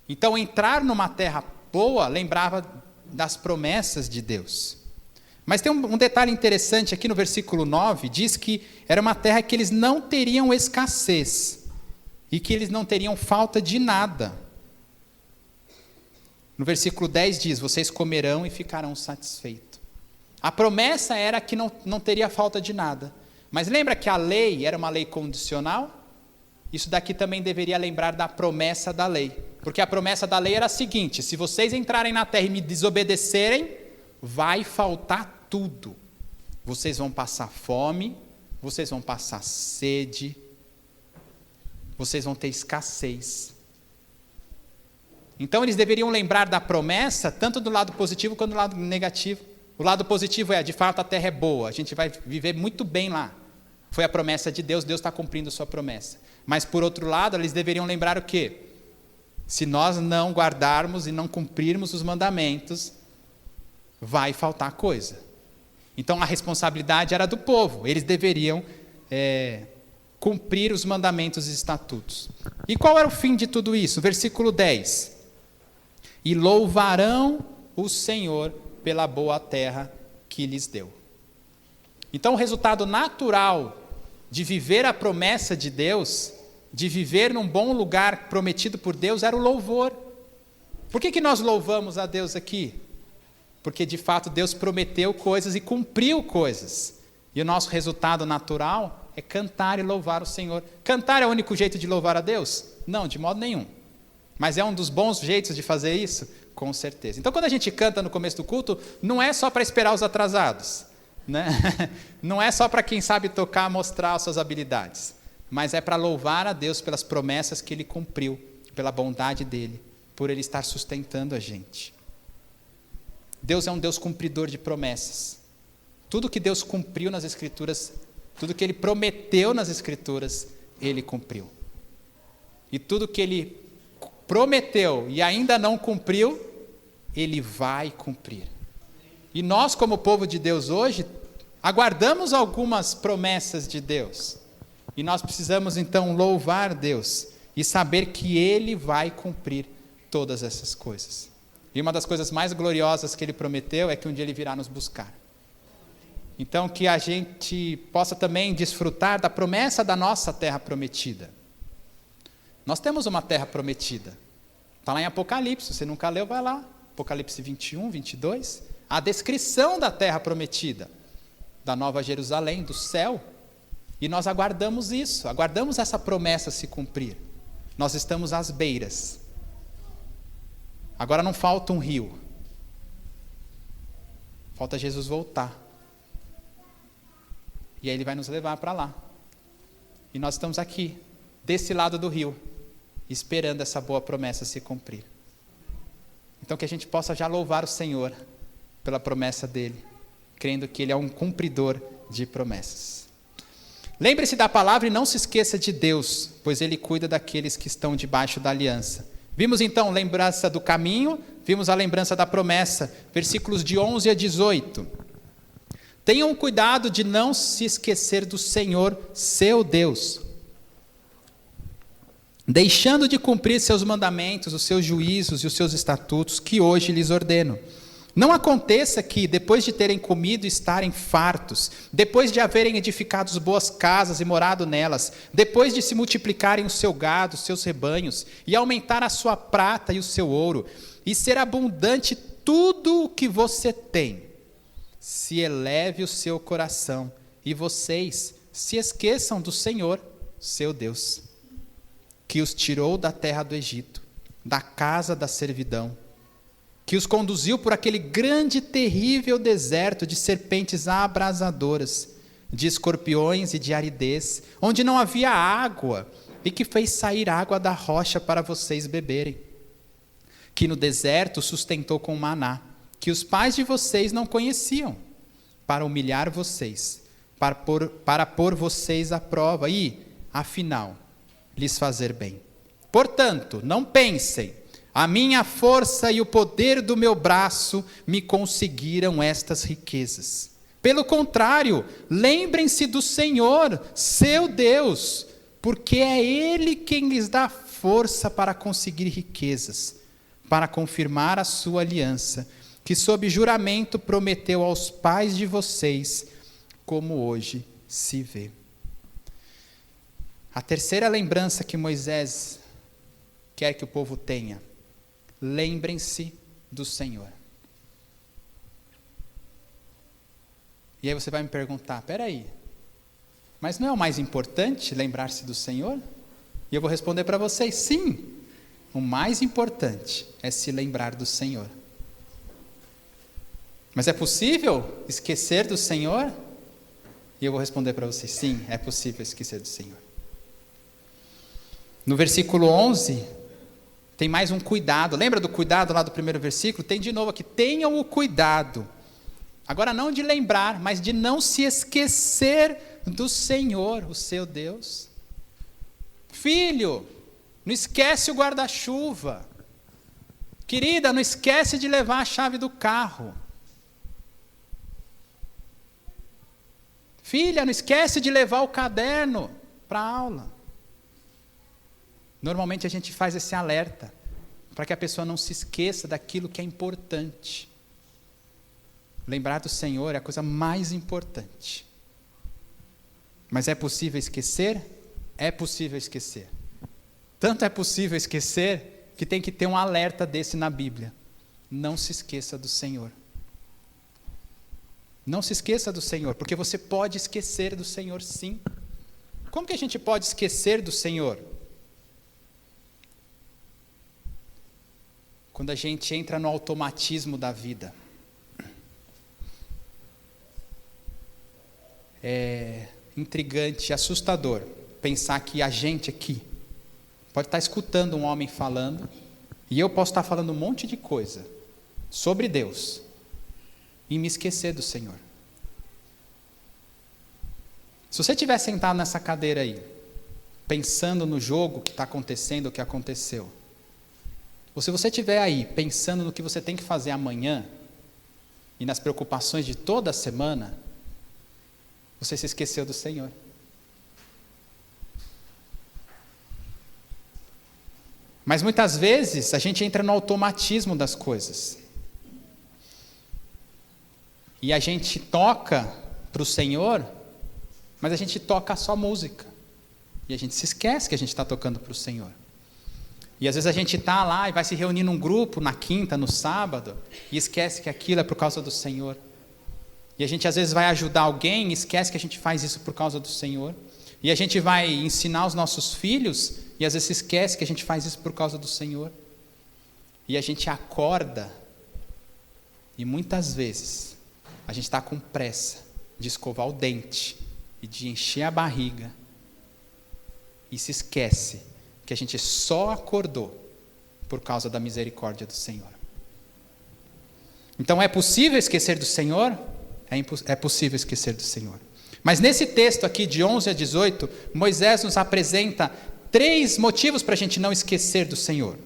Então, entrar numa terra boa lembrava das promessas de Deus. Mas tem um detalhe interessante aqui no versículo 9, diz que era uma terra que eles não teriam escassez e que eles não teriam falta de nada. No versículo 10 diz: vocês comerão e ficarão satisfeitos. A promessa era que não teria falta de nada. Mas lembra que a lei era uma lei condicional? Isso daqui também deveria lembrar da promessa da lei. Porque a promessa da lei era a seguinte: se vocês entrarem na terra e me desobedecerem, vai faltar tudo. Vocês vão passar fome, vocês vão passar sede, vocês vão ter escassez. Então eles deveriam lembrar da promessa, tanto do lado positivo quanto do lado negativo. O lado positivo é, de fato, a terra é boa, a gente vai viver muito bem lá. Foi a promessa de Deus, Deus está cumprindo sua promessa. Mas, por outro lado, eles deveriam lembrar o quê? Se nós não guardarmos e não cumprirmos os mandamentos, vai faltar coisa. Então, a responsabilidade era do povo, eles deveriam cumprir os mandamentos e estatutos. E qual era o fim de tudo isso? Versículo 10. E louvarão o Senhor pela boa terra que lhes deu. Então, o resultado natural de viver a promessa de Deus, de viver num bom lugar prometido por Deus, era o louvor. Por que nós louvamos a Deus aqui? Porque, de fato, Deus prometeu coisas e cumpriu coisas. E o nosso resultado natural é cantar e louvar o Senhor. Cantar é o único jeito de louvar a Deus? Não, de modo nenhum. Mas é um dos bons jeitos de fazer isso? Com certeza. Então, quando a gente canta no começo do culto, não é só para esperar os atrasados, né? Não é só para quem sabe tocar mostrar as suas habilidades, mas é para louvar a Deus pelas promessas que Ele cumpriu, pela bondade dEle, por Ele estar sustentando a gente. Deus é um Deus cumpridor de promessas. Tudo que Deus cumpriu nas Escrituras, tudo que Ele prometeu nas Escrituras, Ele cumpriu. E tudo que Ele prometeu e ainda não cumpriu, Ele vai cumprir. E nós, como povo de Deus hoje, aguardamos algumas promessas de Deus. E nós precisamos então louvar Deus e saber que Ele vai cumprir todas essas coisas. E uma das coisas mais gloriosas que Ele prometeu é que um dia Ele virá nos buscar. Então, que a gente possa também desfrutar da promessa da nossa terra prometida. Nós temos uma terra prometida. Está lá em Apocalipse, se você nunca leu, vai lá. Apocalipse 21, 22. A descrição da terra prometida, da Nova Jerusalém, do céu. E nós aguardamos isso, aguardamos essa promessa se cumprir. Nós estamos às beiras. Agora não falta um rio. Falta Jesus voltar. E aí Ele vai nos levar para lá. E nós estamos aqui, desse lado do rio, esperando essa boa promessa se cumprir. Então que a gente possa já louvar o Senhor pela promessa dEle, crendo que Ele é um cumpridor de promessas. Lembre-se da palavra e não se esqueça de Deus, pois Ele cuida daqueles que estão debaixo da aliança. Vimos então a lembrança do caminho, vimos a lembrança da promessa, versículos de 11 a 18. Tenham cuidado de não se esquecer do Senhor, seu Deus, deixando de cumprir seus mandamentos, os seus juízos e os seus estatutos que hoje lhes ordeno. Não aconteça que, depois de terem comido e estarem fartos, depois de haverem edificado boas casas e morado nelas, depois de se multiplicarem o seu gado, os seus rebanhos, e aumentar a sua prata e o seu ouro, e ser abundante tudo o que você tem, se eleve o seu coração, e vocês se esqueçam do Senhor, seu Deus, que os tirou da terra do Egito, da casa da servidão, que os conduziu por aquele grande e terrível deserto de serpentes abrasadoras, de escorpiões e de aridez, onde não havia água, e que fez sair água da rocha para vocês beberem. Que no deserto sustentou com maná, que os pais de vocês não conheciam, para humilhar vocês, para pôr vocês à prova e, afinal, lhes fazer bem. Portanto, não pensem, a minha força e o poder do meu braço me conseguiram estas riquezas. Pelo contrário, lembrem-se do Senhor, seu Deus, porque é Ele quem lhes dá força para conseguir riquezas, para confirmar a sua aliança, que sob juramento prometeu aos pais de vocês, como hoje se vê. A terceira lembrança que Moisés quer que o povo tenha: lembrem-se do Senhor. E aí você vai me perguntar, peraí, mas não é o mais importante lembrar-se do Senhor? E eu vou responder para vocês, sim, o mais importante é se lembrar do Senhor. Mas é possível esquecer do Senhor? E eu vou responder para vocês, sim, é possível esquecer do Senhor. No versículo 11, Tem mais um cuidado. Lembra do cuidado lá do primeiro versículo? Tem de novo aqui. Tenham o cuidado. Agora não de lembrar, mas de não se esquecer do Senhor, o seu Deus. Filho, não esquece o guarda-chuva. Querida, não esquece de levar a chave do carro. Filha, não esquece de levar o caderno para a aula. Normalmente a gente faz esse alerta, para que a pessoa não se esqueça daquilo que é importante. Lembrar do Senhor é a coisa mais importante. Mas é possível esquecer? É possível esquecer. Tanto é possível esquecer, que tem que ter um alerta desse na Bíblia. Não se esqueça do Senhor. Não se esqueça do Senhor, porque você pode esquecer do Senhor sim. Como que a gente pode esquecer do Senhor? Quando a gente entra no automatismo da vida. É intrigante, assustador pensar que a gente aqui pode estar escutando um homem falando, e eu posso estar falando um monte de coisa sobre Deus, e me esquecer do Senhor. Se você estiver sentado nessa cadeira aí, pensando no jogo que está acontecendo, o que aconteceu, ou se você estiver aí pensando no que você tem que fazer amanhã, e nas preocupações de toda a semana, você se esqueceu do Senhor. Mas muitas vezes a gente entra no automatismo das coisas. E a gente toca para o Senhor, mas a gente toca só música. E a gente se esquece que a gente está tocando para o Senhor. E às vezes a gente está lá e vai se reunir num grupo na quinta, no sábado, e esquece que aquilo é por causa do Senhor. E a gente às vezes vai ajudar alguém e esquece que a gente faz isso por causa do Senhor. E a gente vai ensinar os nossos filhos e às vezes se esquece que a gente faz isso por causa do Senhor. E a gente acorda e muitas vezes a gente está com pressa de escovar o dente e de encher a barriga e se esquece que a gente só acordou por causa da misericórdia do Senhor. Então é possível esquecer do Senhor? É possível esquecer do Senhor. Mas nesse texto aqui de 11 a 18, Moisés nos apresenta 3 motivos para a gente não esquecer do Senhor.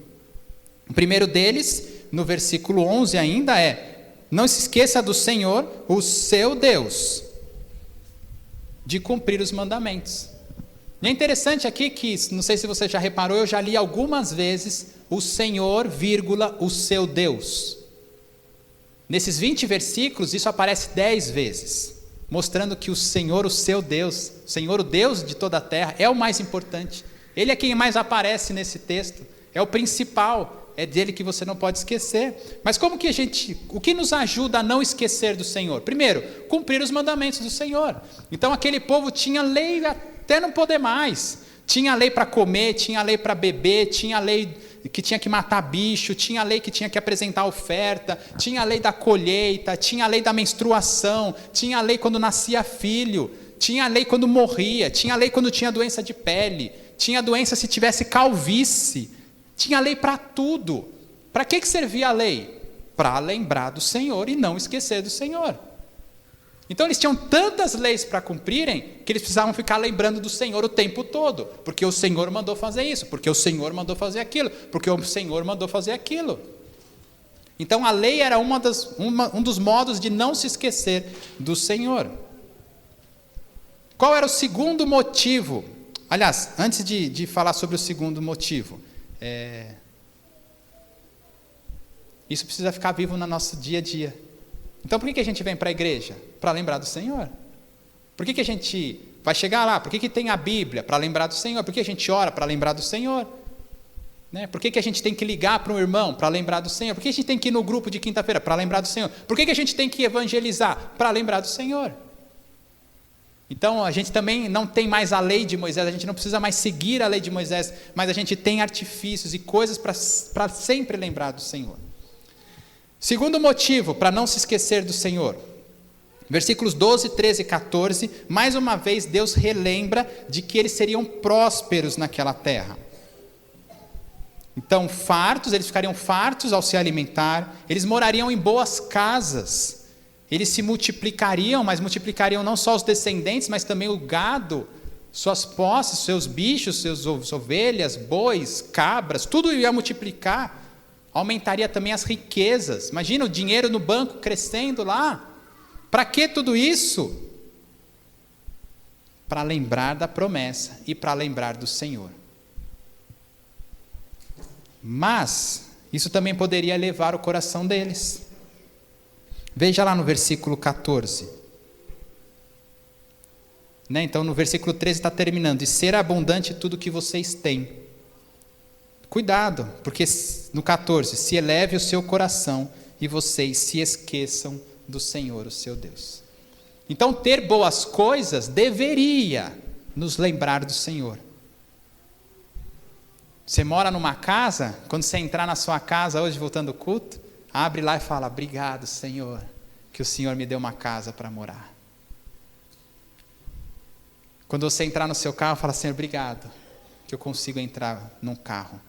O primeiro deles, no versículo 11 ainda é: não se esqueça do Senhor, o seu Deus, de cumprir os mandamentos. E é interessante aqui que, não sei se você já reparou, eu já li algumas vezes o Senhor, vírgula, o seu Deus. Nesses 20 versículos, isso aparece 10 vezes, mostrando que o Senhor, o seu Deus, o Senhor, o Deus de toda a terra, é o mais importante. Ele é quem mais aparece nesse texto, é o principal, é dele que você não pode esquecer. Mas como que o que nos ajuda a não esquecer do Senhor? Primeiro, cumprir os mandamentos do Senhor. Então aquele povo tinha lei até não poder mais, tinha lei para comer, tinha lei para beber, tinha lei que tinha que matar bicho, tinha lei que tinha que apresentar oferta, tinha lei da colheita, tinha lei da menstruação, tinha lei quando nascia filho, tinha lei quando morria, tinha lei quando tinha doença de pele, tinha doença se tivesse calvície, tinha lei para tudo. Para que servia a lei? Para lembrar do Senhor e não esquecer do Senhor. Então eles tinham tantas leis para cumprirem, que eles precisavam ficar lembrando do Senhor o tempo todo, porque o Senhor mandou fazer isso, porque o Senhor mandou fazer aquilo, porque o Senhor mandou fazer aquilo. Então a lei era um dos modos de não se esquecer do Senhor. Qual era o segundo motivo? Aliás, antes de falar sobre o segundo motivo, isso precisa ficar vivo no nosso dia a dia. Então por que a gente vem para a igreja? Para lembrar do Senhor. Por que a gente vai chegar lá? Por que tem a Bíblia? Para lembrar do Senhor. Por que a gente ora? Para lembrar do Senhor. Por que a gente tem que ligar para um irmão? Para lembrar do Senhor. Por que a gente tem que ir no grupo de quinta-feira? Para lembrar do Senhor. Por que a gente tem que evangelizar? Para lembrar do Senhor. Então a gente também não tem mais a lei de Moisés, a gente não precisa mais seguir a lei de Moisés, mas a gente tem artifícios e coisas para sempre lembrar do Senhor. Segundo motivo para não se esquecer do Senhor, versículos 12, 13 e 14, mais uma vez Deus relembra de que eles seriam prósperos naquela terra. Então, fartos, eles ficariam fartos ao se alimentar, eles morariam em boas casas, eles se multiplicariam, mas multiplicariam não só os descendentes, mas também o gado, suas posses, seus bichos, suas ovelhas, bois, cabras, tudo ia multiplicar, aumentaria também as riquezas. Imagina o dinheiro no banco crescendo lá. Para que tudo isso? Para lembrar da promessa e para lembrar do Senhor. Mas isso também poderia levar o coração deles. Veja lá no versículo 14. Então no versículo 13 está terminando. E ser abundante tudo que vocês têm. Cuidado, porque no 14, se eleve o seu coração e vocês se esqueçam do Senhor, o seu Deus. Então ter boas coisas deveria nos lembrar do Senhor. Você mora numa casa, quando você entrar na sua casa hoje, voltando do culto, abre lá e fala, obrigado, Senhor, que o Senhor me deu uma casa para morar. Quando você entrar no seu carro, fala, Senhor, obrigado, que eu consigo entrar num carro.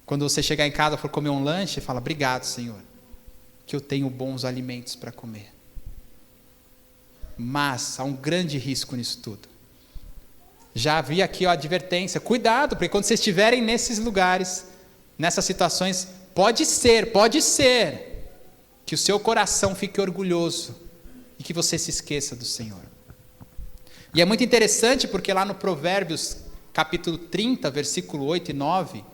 Quando você chegar em casa e for comer um lanche, fala, obrigado, Senhor, que eu tenho bons alimentos para comer. Mas há um grande risco nisso tudo. Já havia aqui a advertência, cuidado, porque quando vocês estiverem nesses lugares, nessas situações, pode ser que o seu coração fique orgulhoso e que você se esqueça do Senhor. E é muito interessante porque lá no Provérbios, capítulo 30, versículo 8 e 9,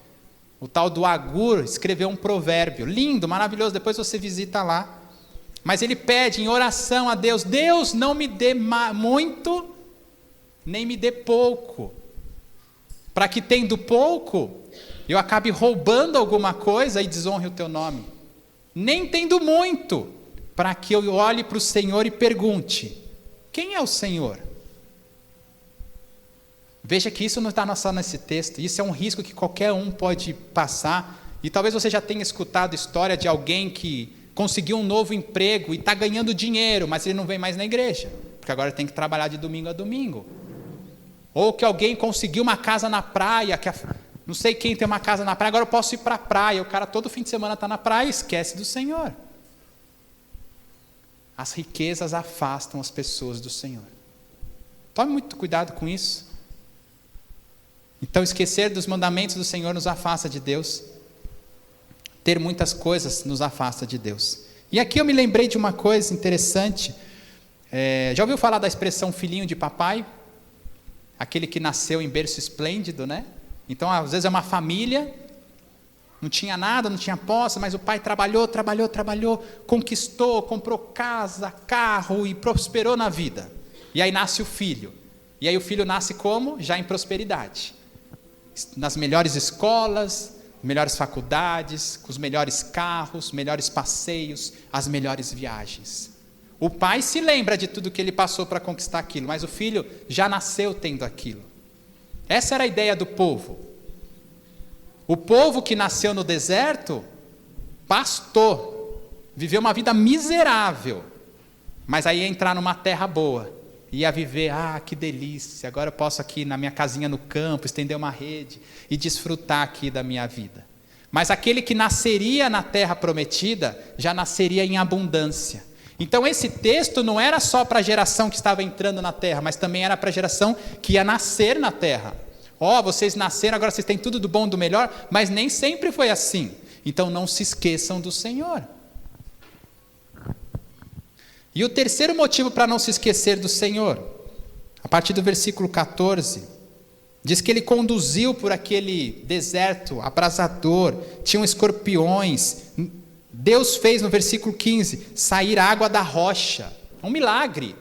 o tal do Agur escreveu um provérbio, lindo, maravilhoso, depois você visita lá. Mas ele pede em oração a Deus, Deus não me dê muito, nem me dê pouco, para que tendo pouco, eu acabe roubando alguma coisa e desonre o teu nome. Nem tendo muito, para que eu olhe para o Senhor e pergunte, quem é o Senhor? Veja que isso não está só nesse texto, isso é um risco que qualquer um pode passar, e talvez você já tenha escutado a história de alguém que conseguiu um novo emprego e está ganhando dinheiro, mas ele não vem mais na igreja, porque agora tem que trabalhar de domingo a domingo. Ou que alguém conseguiu uma casa na praia, não sei quem tem uma casa na praia, agora eu posso ir para a praia, o cara todo fim de semana está na praia e esquece do Senhor. As riquezas afastam as pessoas do Senhor. Tome muito cuidado com isso. Então esquecer dos mandamentos do Senhor nos afasta de Deus. Ter muitas coisas nos afasta de Deus. E aqui eu me lembrei de uma coisa interessante. Já ouviu falar da expressão filhinho de papai? Aquele que nasceu em berço esplêndido, né? Então, às vezes é uma família, não tinha nada, não tinha posse, mas o pai trabalhou, conquistou, comprou casa, carro e prosperou na vida. E aí nasce o filho. E aí o filho nasce como? Já em prosperidade. Nas melhores escolas, melhores faculdades, com os melhores carros, melhores passeios, as melhores viagens. O pai se lembra de tudo que ele passou para conquistar aquilo, mas o filho já nasceu tendo aquilo. Essa era a ideia do povo. O povo que nasceu no deserto, pastou, viveu uma vida miserável, mas aí ia entrar numa terra boa, ia viver, que delícia, agora eu posso aqui na minha casinha no campo, estender uma rede e desfrutar aqui da minha vida. Mas aquele que nasceria na terra prometida, já nasceria em abundância. Então esse texto não era só para a geração que estava entrando na terra, mas também era para a geração que ia nascer na terra. Vocês nasceram, agora vocês têm tudo do bom e do melhor, mas nem sempre foi assim. Então não se esqueçam do Senhor. E o terceiro motivo para não se esquecer do Senhor, a partir do versículo 14, diz que ele conduziu por aquele deserto abrasador, tinham escorpiões. Deus fez, no versículo 15, sair água da rocha. Um milagre.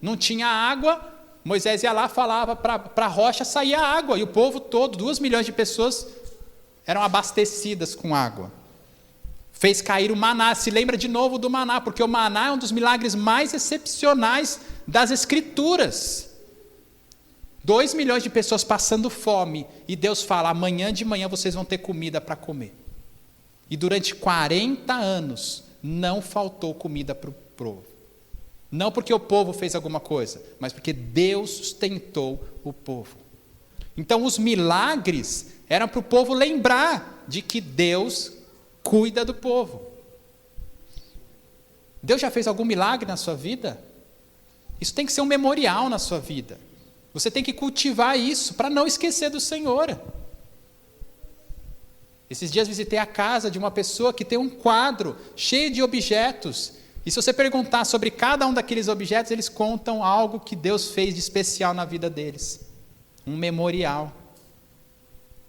Não tinha água, Moisés ia lá, falava para a rocha, saía água. E o povo todo, 2 milhões de pessoas, eram abastecidas com água. Fez cair o maná. Se lembra de novo do maná, porque o maná é um dos milagres mais excepcionais das Escrituras. 2 milhões de pessoas passando fome. E Deus fala, amanhã de manhã vocês vão ter comida para comer. E durante 40 anos, não faltou comida para o povo. Não porque o povo fez alguma coisa, mas porque Deus sustentou o povo. Então, os milagres Era para o povo lembrar de que Deus cuida do povo. Deus já fez algum milagre na sua vida? Isso tem que ser um memorial na sua vida. Você tem que cultivar isso para não esquecer do Senhor. Esses dias visitei a casa de uma pessoa que tem um quadro cheio de objetos. E se você perguntar sobre cada um daqueles objetos, eles contam algo que Deus fez de especial na vida deles. Um memorial.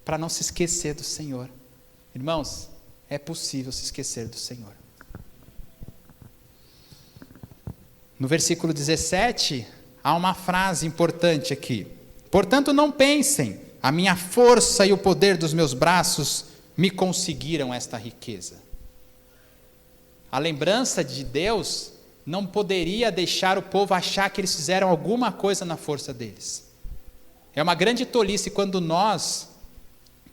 Para não se esquecer do Senhor. Irmãos, é possível se esquecer do Senhor. No versículo 17, há uma frase importante aqui. Portanto, não pensem, a minha força e o poder dos meus braços me conseguiram esta riqueza. A lembrança de Deus não poderia deixar o povo achar que eles fizeram alguma coisa na força deles. É uma grande tolice quando nós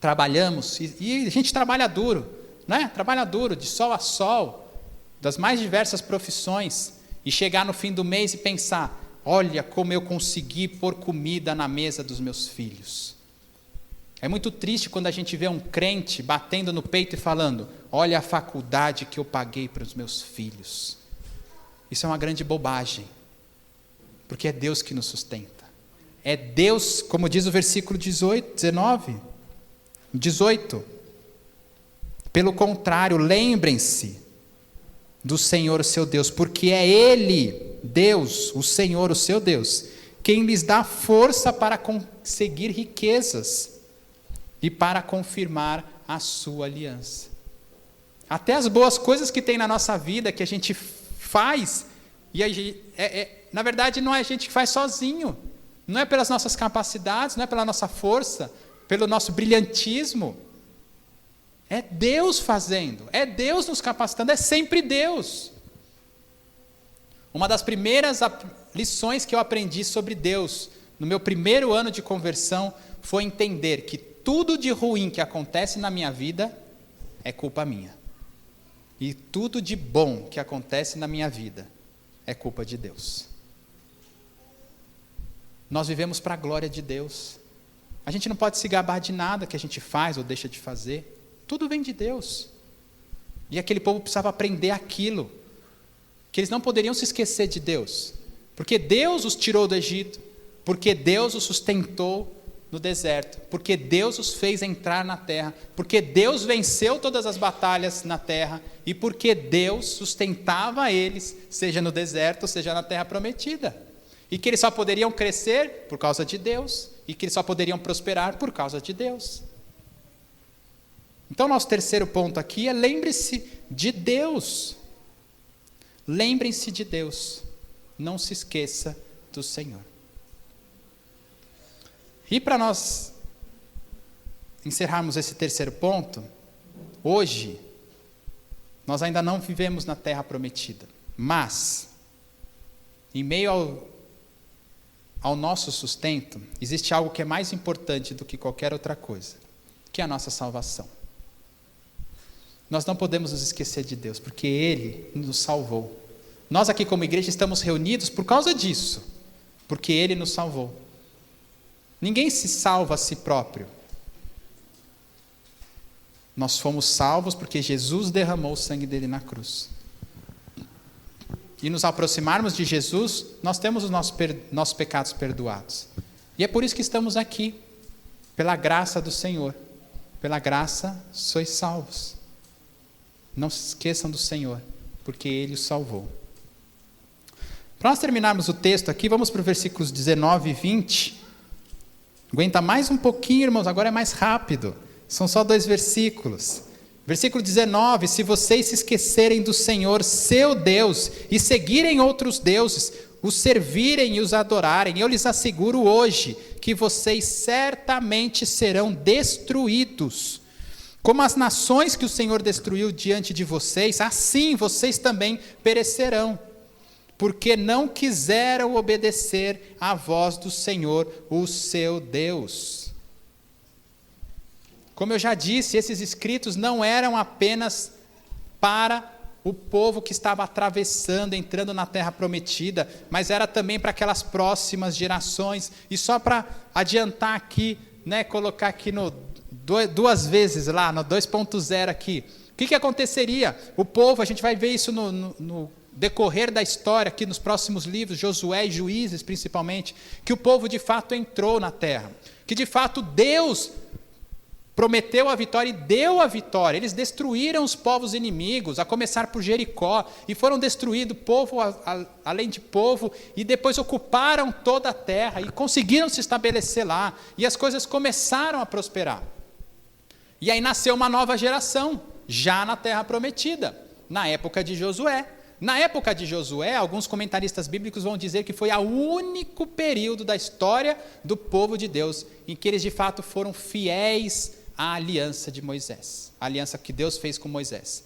trabalhamos, e a gente trabalha duro, né? Trabalha duro, de sol a sol, das mais diversas profissões, e chegar no fim do mês e pensar, olha como eu consegui pôr comida na mesa dos meus filhos. É muito triste quando a gente vê um crente batendo no peito e falando, olha a faculdade que eu paguei para os meus filhos. Isso é uma grande bobagem, porque é Deus que nos sustenta. É Deus, como diz o versículo 18. Pelo contrário, lembrem-se do Senhor, o seu Deus, porque é Ele, Deus, o Senhor, o seu Deus, quem lhes dá força para conseguir riquezas e para confirmar a sua aliança. Até as boas coisas que tem na nossa vida, que a gente faz, na verdade não é a gente que faz sozinho, não é pelas nossas capacidades, não é pela nossa força, pelo nosso brilhantismo. É Deus fazendo, é Deus nos capacitando, é sempre Deus. Uma das primeiras lições que eu aprendi sobre Deus, no meu primeiro ano de conversão, foi entender que tudo de ruim que acontece na minha vida é culpa minha. E tudo de bom que acontece na minha vida é culpa de Deus. Nós vivemos para a glória de Deus. A gente não pode se gabar de nada que a gente faz ou deixa de fazer. Tudo vem de Deus. E aquele povo precisava aprender aquilo, que eles não poderiam se esquecer de Deus, porque Deus os tirou do Egito, porque Deus os sustentou no deserto, porque Deus os fez entrar na terra, porque Deus venceu todas as batalhas na terra, e porque Deus sustentava eles, seja no deserto, seja na terra prometida, e que eles só poderiam crescer por causa de Deus, e que eles só poderiam prosperar por causa de Deus. Então, nosso terceiro ponto aqui é lembre-se de Deus. Lembrem-se de Deus. Não se esqueça do Senhor. E para nós encerrarmos esse terceiro ponto, hoje, nós ainda não vivemos na terra prometida, mas, em meio ao nosso sustento, existe algo que é mais importante do que qualquer outra coisa, que é a nossa salvação. Nós não podemos nos esquecer de Deus, porque Ele nos salvou. Nós aqui como igreja estamos reunidos por causa disso, porque Ele nos salvou. Ninguém se salva a si próprio. Nós fomos salvos porque Jesus derramou o sangue dele na cruz. E nos aproximarmos de Jesus, nós temos os nossos pecados perdoados. E é por isso que estamos aqui, pela graça do Senhor. Pela graça sois salvos. Não se esqueçam do Senhor, porque Ele os salvou. Para nós terminarmos o texto aqui, vamos para os versículos 19 e 20. Aguenta mais um pouquinho, irmãos, agora é mais rápido. São só 2 versículos. Versículo 19, se vocês se esquecerem do Senhor, seu Deus, e seguirem outros deuses, os servirem e os adorarem, eu lhes asseguro hoje que vocês certamente serão destruídos. Como as nações que o Senhor destruiu diante de vocês, assim vocês também perecerão, porque não quiseram obedecer à voz do Senhor, o seu Deus. Como eu já disse, esses escritos não eram apenas para o povo que estava atravessando, entrando na terra prometida, mas era também para aquelas próximas gerações. E só para adiantar aqui, colocar aqui no duas vezes lá, no 2.0 aqui. O que aconteceria? O povo, a gente vai ver isso no decorrer da história, aqui nos próximos livros, Josué e Juízes principalmente, que o povo de fato entrou na terra. Que de fato Deus prometeu a vitória e deu a vitória. Eles destruíram os povos inimigos, a começar por Jericó, e foram destruídos povo além de povo, e depois ocuparam toda a terra, e conseguiram se estabelecer lá, e as coisas começaram a prosperar. E aí nasceu uma nova geração, já na terra prometida, na época de Josué. Na época de Josué, alguns comentaristas bíblicos vão dizer que foi o único período da história do povo de Deus em que eles de fato foram fiéis à aliança de Moisés, a aliança que Deus fez com Moisés.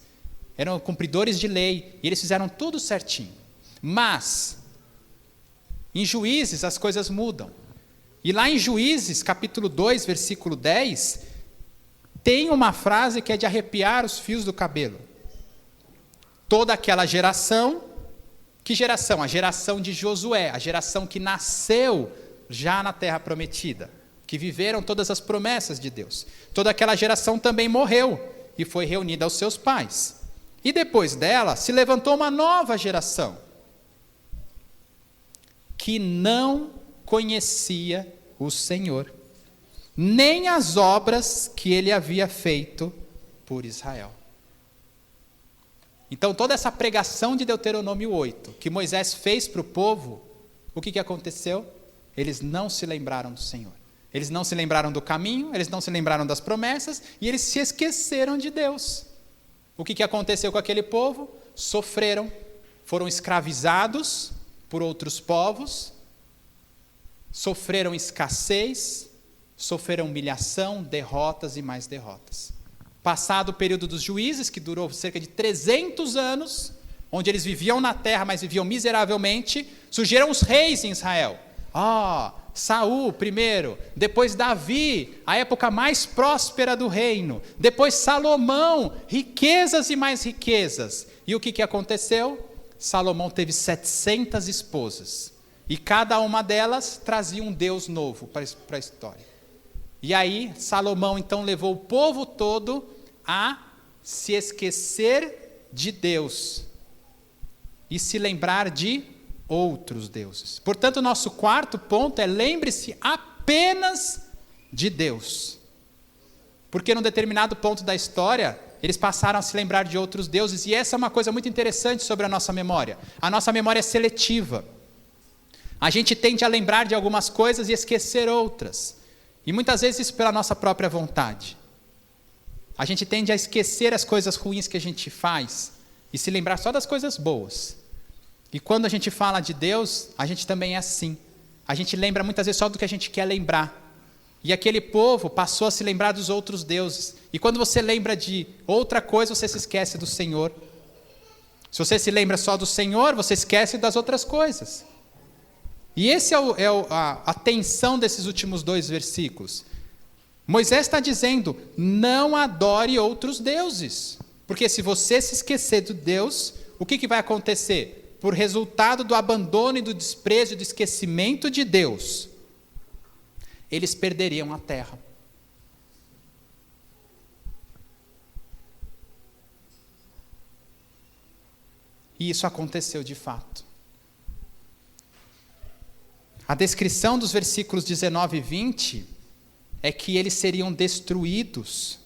Eram cumpridores de lei e eles fizeram tudo certinho. Mas, em Juízes as coisas mudam. E lá em Juízes, capítulo 2, versículo 10, tem uma frase que é de arrepiar os fios do cabelo. Toda aquela geração, que geração? A geração de Josué, a geração que nasceu já na terra prometida, que viveram todas as promessas de Deus. Toda aquela geração também morreu e foi reunida aos seus pais. E depois dela se levantou uma nova geração, que não conhecia o Senhor, nem as obras que ele havia feito por Israel. Então, toda essa pregação de Deuteronômio 8, que Moisés fez para o povo, o que aconteceu? Eles não se lembraram do Senhor. Eles não se lembraram do caminho, eles não se lembraram das promessas, e eles se esqueceram de Deus. O que aconteceu com aquele povo? Sofreram, foram escravizados por outros povos, sofreram escassez, sofreram humilhação, derrotas e mais derrotas. Passado o período dos juízes, que durou cerca de 300 anos, onde eles viviam na terra, mas viviam miseravelmente, surgiram os reis em Israel. Saul primeiro, depois Davi, a época mais próspera do reino, depois Salomão, riquezas e mais riquezas. E o que aconteceu? Salomão teve 700 esposas, e cada uma delas trazia um Deus novo para a história. E aí, Salomão então levou o povo todo a se esquecer de Deus e se lembrar de outros deuses. Portanto, nosso quarto ponto é: lembre-se apenas de Deus. Porque num determinado ponto da história, eles passaram a se lembrar de outros deuses, e essa é uma coisa muito interessante sobre a nossa memória. A nossa memória é seletiva. A gente tende a lembrar de algumas coisas e esquecer outras. E muitas vezes isso pela nossa própria vontade. A gente tende a esquecer as coisas ruins que a gente faz e se lembrar só das coisas boas. E quando a gente fala de Deus, a gente também é assim. A gente lembra muitas vezes só do que a gente quer lembrar. E aquele povo passou a se lembrar dos outros deuses. E quando você lembra de outra coisa, você se esquece do Senhor. Se você se lembra só do Senhor, você esquece das outras coisas. E essa é a tensão desses últimos 2 versículos. Moisés está dizendo: não adore outros deuses. Porque se você se esquecer de Deus, o que vai acontecer? Por resultado do abandono e do desprezo e do esquecimento de Deus, eles perderiam a terra. E isso aconteceu de fato. A descrição dos versículos 19 e 20 é que eles seriam destruídos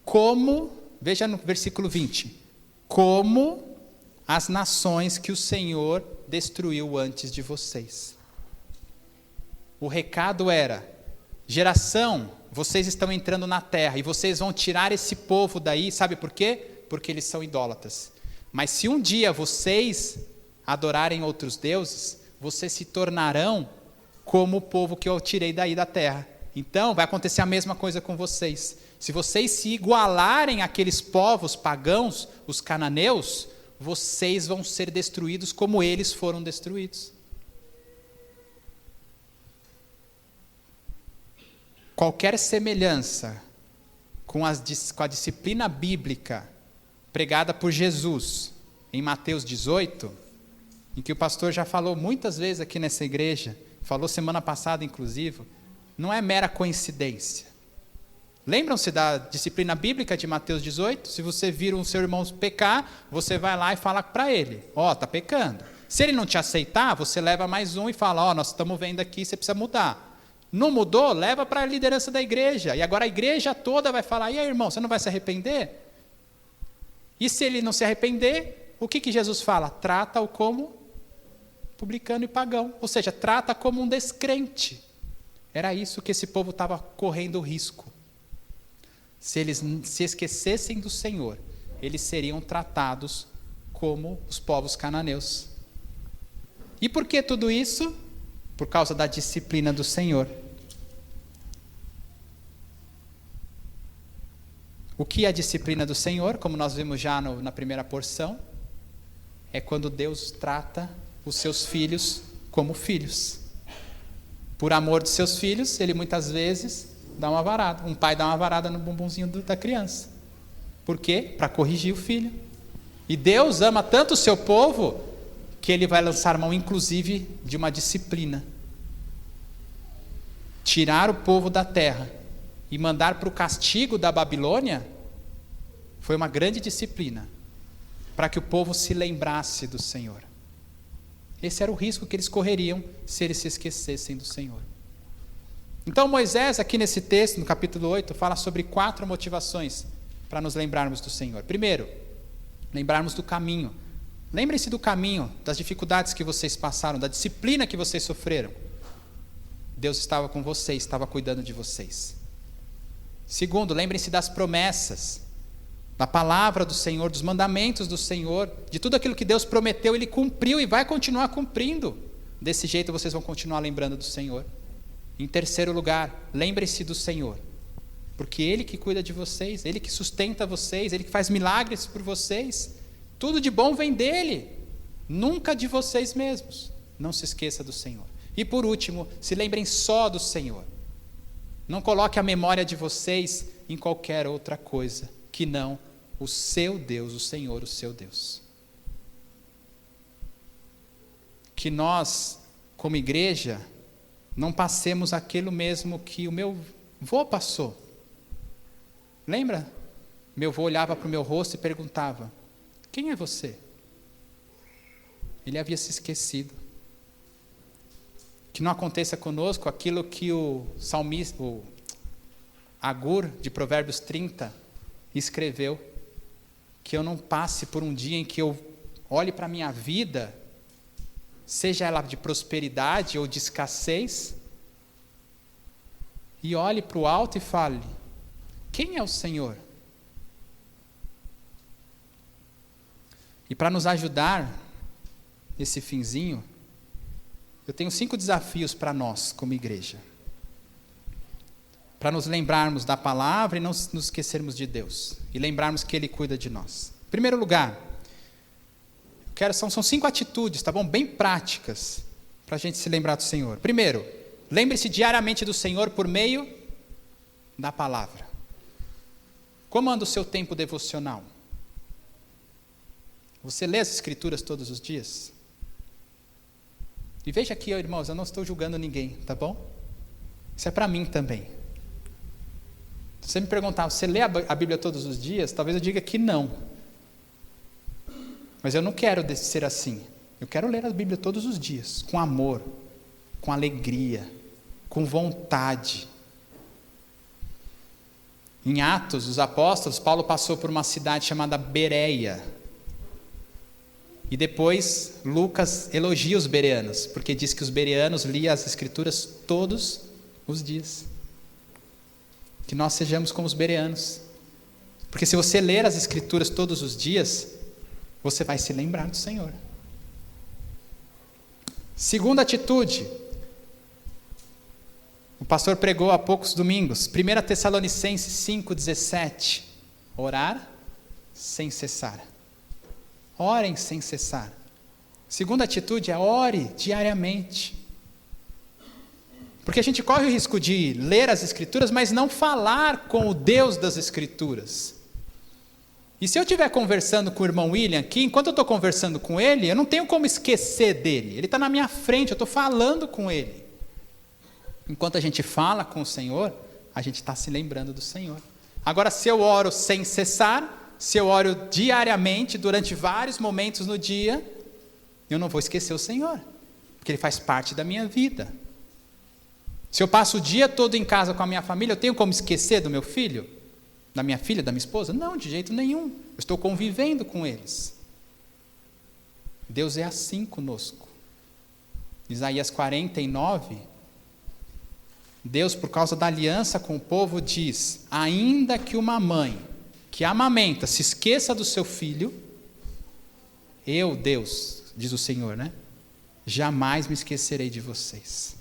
como, veja no versículo 20, como as nações que o Senhor destruiu antes de vocês. O recado era: geração, vocês estão entrando na terra e vocês vão tirar esse povo daí, sabe por quê? Porque eles são idólatras. Mas se um dia vocês adorarem outros deuses, vocês se tornarão como o povo que eu tirei daí da terra. Então, vai acontecer a mesma coisa com vocês. Se vocês se igualarem àqueles povos pagãos, os cananeus, vocês vão ser destruídos como eles foram destruídos. Qualquer semelhança com a disciplina bíblica pregada por Jesus em Mateus 18, em que o pastor já falou muitas vezes aqui nessa igreja, falou semana passada inclusive, não é mera coincidência. Lembram-se da disciplina bíblica de Mateus 18? Se você vir o seu irmão pecar, você vai lá e fala para ele, está pecando. Se ele não te aceitar, você leva mais um e fala, nós estamos vendo aqui, você precisa mudar. Não mudou? Leva para a liderança da igreja. E agora a igreja toda vai falar, e aí, irmão, você não vai se arrepender? E se ele não se arrepender, o que Jesus fala? Trata-o como publicano e pagão. Ou seja, trata como um descrente. Era isso que esse povo estava correndo risco. Se eles se esquecessem do Senhor, eles seriam tratados como os povos cananeus. E por que tudo isso? Por causa da disciplina do Senhor. O que é a disciplina do Senhor? Como nós vimos já na primeira porção, é quando Deus trata os seus filhos como filhos. Por amor dos seus filhos, ele muitas vezes dá uma varada. Um pai dá uma varada no bumbumzinho da criança. Por quê? Para corrigir o filho. E Deus ama tanto o seu povo que ele vai lançar mão, inclusive, de uma disciplina. Tirar o povo da terra e mandar para o castigo da Babilônia foi uma grande disciplina para que o povo se lembrasse do Senhor. Esse era o risco que eles correriam se eles se esquecessem do Senhor. Então Moisés, aqui nesse texto, no capítulo 8, fala sobre 4 motivações para nos lembrarmos do Senhor. Primeiro, lembrarmos do caminho. Lembrem-se do caminho, das dificuldades que vocês passaram, da disciplina que vocês sofreram. Deus estava com vocês, estava cuidando de vocês. Segundo, lembrem-se das promessas, da palavra do Senhor, dos mandamentos do Senhor, de tudo aquilo que Deus prometeu, Ele cumpriu e vai continuar cumprindo. Desse jeito vocês vão continuar lembrando do Senhor. Em terceiro lugar, lembre-se do Senhor, porque Ele que cuida de vocês, Ele que sustenta vocês, Ele que faz milagres por vocês. Tudo de bom vem dEle, nunca de vocês mesmos. Não se esqueça do Senhor. E por último, se lembrem só do Senhor. Não coloque a memória de vocês em qualquer outra coisa que não o seu Deus, o Senhor, o seu Deus. Que nós, como igreja, não passemos aquilo mesmo que o meu avô passou. Lembra? Meu avô olhava para o meu rosto e perguntava, quem é você? Ele havia se esquecido. Que não aconteça conosco aquilo que o salmista, o Agur, de Provérbios 30, escreveu, que eu não passe por um dia em que eu olhe para a minha vida, seja ela de prosperidade ou de escassez, e olhe para o alto e fale, quem é o Senhor? E para nos ajudar nesse finzinho, eu tenho 5 desafios para nós, como igreja. Para nos lembrarmos da palavra e não nos esquecermos de Deus. E lembrarmos que Ele cuida de nós. Em primeiro lugar, são 5 atitudes, tá bom? Bem práticas, para a gente se lembrar do Senhor. Primeiro, lembre-se diariamente do Senhor por meio da palavra. Como anda o seu tempo devocional? Você lê as Escrituras todos os dias? E veja aqui, irmãos, eu não estou julgando ninguém, tá bom? Isso é para mim também. Se você me perguntar, você lê a Bíblia todos os dias? Talvez eu diga que não. Mas eu não quero ser assim. Eu quero ler a Bíblia todos os dias, com amor, com alegria, com vontade. Em Atos dos Apóstolos, Paulo passou por uma cidade chamada Bereia. E depois Lucas elogia os bereanos, porque diz que os bereanos liam as Escrituras todos os dias. Que nós sejamos como os bereanos. Porque se você ler as Escrituras todos os dias, você vai se lembrar do Senhor. Segunda atitude. O pastor pregou há poucos domingos. 1 Tessalonicenses 5,17. Orar sem cessar. Orem sem cessar. Segunda atitude é ore diariamente. Porque a gente corre o risco de ler as Escrituras, mas não falar com o Deus das Escrituras. E se eu estiver conversando com o irmão William aqui, enquanto eu estou conversando com ele, eu não tenho como esquecer dele. Ele está na minha frente, eu estou falando com ele. Enquanto a gente fala com o Senhor, a gente está se lembrando do Senhor. Agora, se eu oro sem cessar, se eu oro diariamente, durante vários momentos no dia, eu não vou esquecer o Senhor, porque Ele faz parte da minha vida. Se eu passo o dia todo em casa com a minha família, eu tenho como esquecer do meu filho? Da minha filha, da minha esposa? Não, de jeito nenhum. Eu estou convivendo com eles. Deus é assim conosco. Isaías 49, Deus, por causa da aliança com o povo, diz: ainda que uma mãe que amamenta se esqueça do seu filho, eu, Deus, diz o Senhor, né? Jamais me esquecerei de vocês.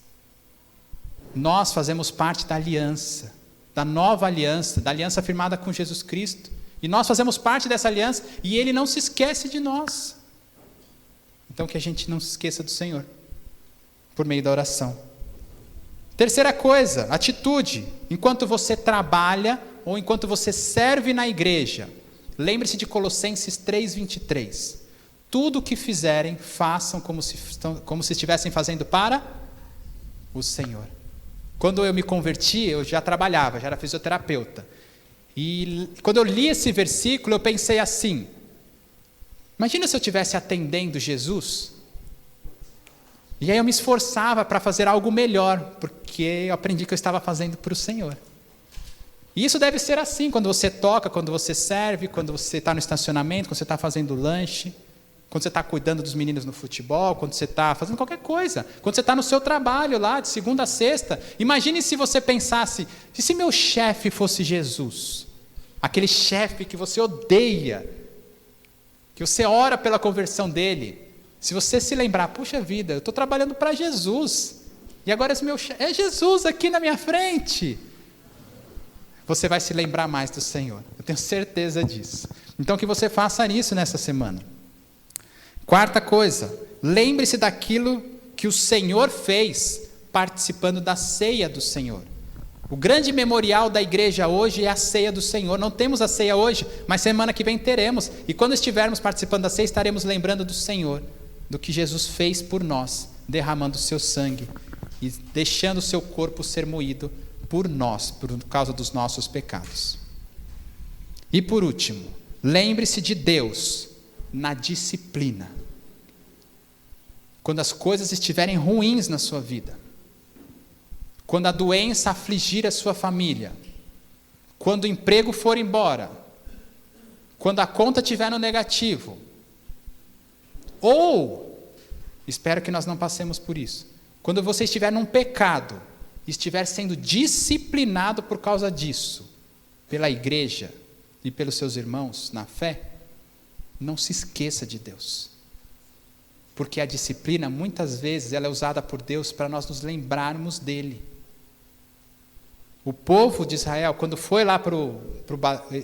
Nós fazemos parte da aliança, da nova aliança, da aliança firmada com Jesus Cristo. E nós fazemos parte dessa aliança e Ele não se esquece de nós. Então que a gente não se esqueça do Senhor, por meio da oração. Terceira coisa, atitude. Enquanto você trabalha ou enquanto você serve na igreja, lembre-se de Colossenses 3:23. Tudo o que fizerem, façam como se estivessem fazendo para o Senhor. Quando eu me converti, eu já trabalhava, já era fisioterapeuta. E quando eu li esse versículo, eu pensei assim: imagina se eu estivesse atendendo Jesus, e aí eu me esforçava para fazer algo melhor, porque eu aprendi que eu estava fazendo para o Senhor. E isso deve ser assim, quando você toca, quando você serve, quando você está no estacionamento, quando você está fazendo lanche, quando você está cuidando dos meninos no futebol, quando você está fazendo qualquer coisa, quando você está no seu trabalho lá, de segunda a sexta. Imagine se você pensasse: e se meu chefe fosse Jesus? Aquele chefe que você odeia, que você ora pela conversão dele. Se você se lembrar: puxa vida, eu estou trabalhando para Jesus, e agora esse meu chefe é Jesus aqui na minha frente. Você vai se lembrar mais do Senhor, eu tenho certeza disso. Então que você faça isso nessa semana. Quarta coisa, lembre-se daquilo que o Senhor fez participando da ceia do Senhor. O grande memorial da igreja hoje é a ceia do Senhor. Não temos a ceia hoje, mas semana que vem teremos. E quando estivermos participando da ceia, estaremos lembrando do Senhor, do que Jesus fez por nós, derramando o seu sangue e deixando o seu corpo ser moído por nós, por causa dos nossos pecados. E por último, lembre-se de Deus na disciplina. Quando as coisas estiverem ruins na sua vida, quando a doença afligir a sua família, quando o emprego for embora, quando a conta estiver no negativo, ou, espero que nós não passemos por isso, quando você estiver num pecado, estiver sendo disciplinado por causa disso, pela igreja e pelos seus irmãos na fé, não se esqueça de Deus. Porque a disciplina, muitas vezes, ela é usada por Deus para nós nos lembrarmos dele. O povo de Israel, quando foi lá para o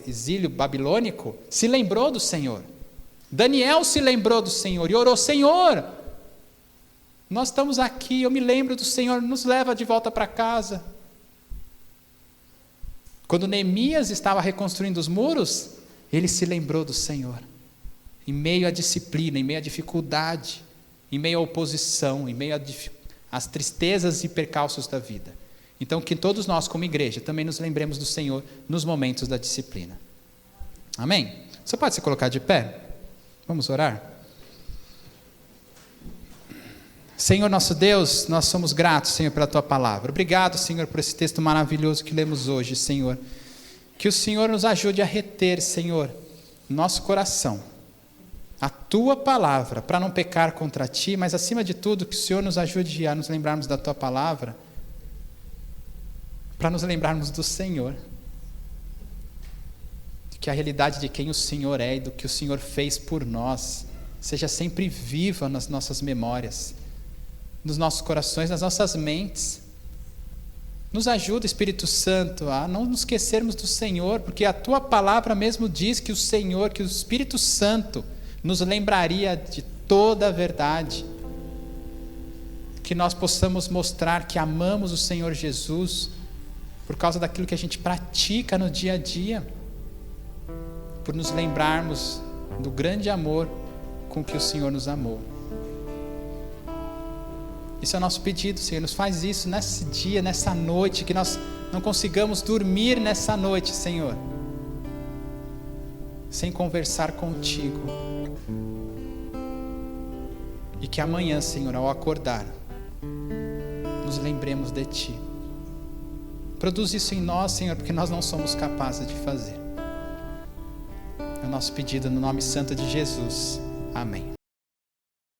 exílio babilônico, se lembrou do Senhor. Daniel se lembrou do Senhor e orou: Senhor, nós estamos aqui, eu me lembro do Senhor, nos leva de volta para casa. Quando Neemias estava reconstruindo os muros, ele se lembrou do Senhor. Em meio à disciplina, em meio à dificuldade, em meio à oposição, em meio às tristezas e percalços da vida. Então, que todos nós, como igreja, também nos lembremos do Senhor nos momentos da disciplina. Amém? Você pode se colocar de pé? Vamos orar? Senhor nosso Deus, nós somos gratos, Senhor, pela Tua palavra. Obrigado, Senhor, por esse texto maravilhoso que lemos hoje, Senhor. Que o Senhor nos ajude a reter, Senhor, nosso coração, a Tua palavra, para não pecar contra Ti, mas acima de tudo, que o Senhor nos ajude a nos lembrarmos da Tua palavra, para nos lembrarmos do Senhor, que a realidade de quem o Senhor é e do que o Senhor fez por nós, seja sempre viva nas nossas memórias, nos nossos corações, nas nossas mentes. Nos ajuda, Espírito Santo, a não nos esquecermos do Senhor, porque a Tua palavra mesmo diz que o Senhor, que o Espírito Santo nos lembraria de toda a verdade, que nós possamos mostrar que amamos o Senhor Jesus por causa daquilo que a gente pratica no dia a dia, por nos lembrarmos do grande amor com que o Senhor nos amou. Esse é o nosso pedido, Senhor. Nos faz isso nesse dia, nessa noite, que nós não consigamos dormir nessa noite, Senhor, sem conversar contigo. E que amanhã, Senhor, ao acordar, nos lembremos de Ti. Produz isso em nós, Senhor, porque nós não somos capazes de fazer. É o nosso pedido no nome santo de Jesus. Amém.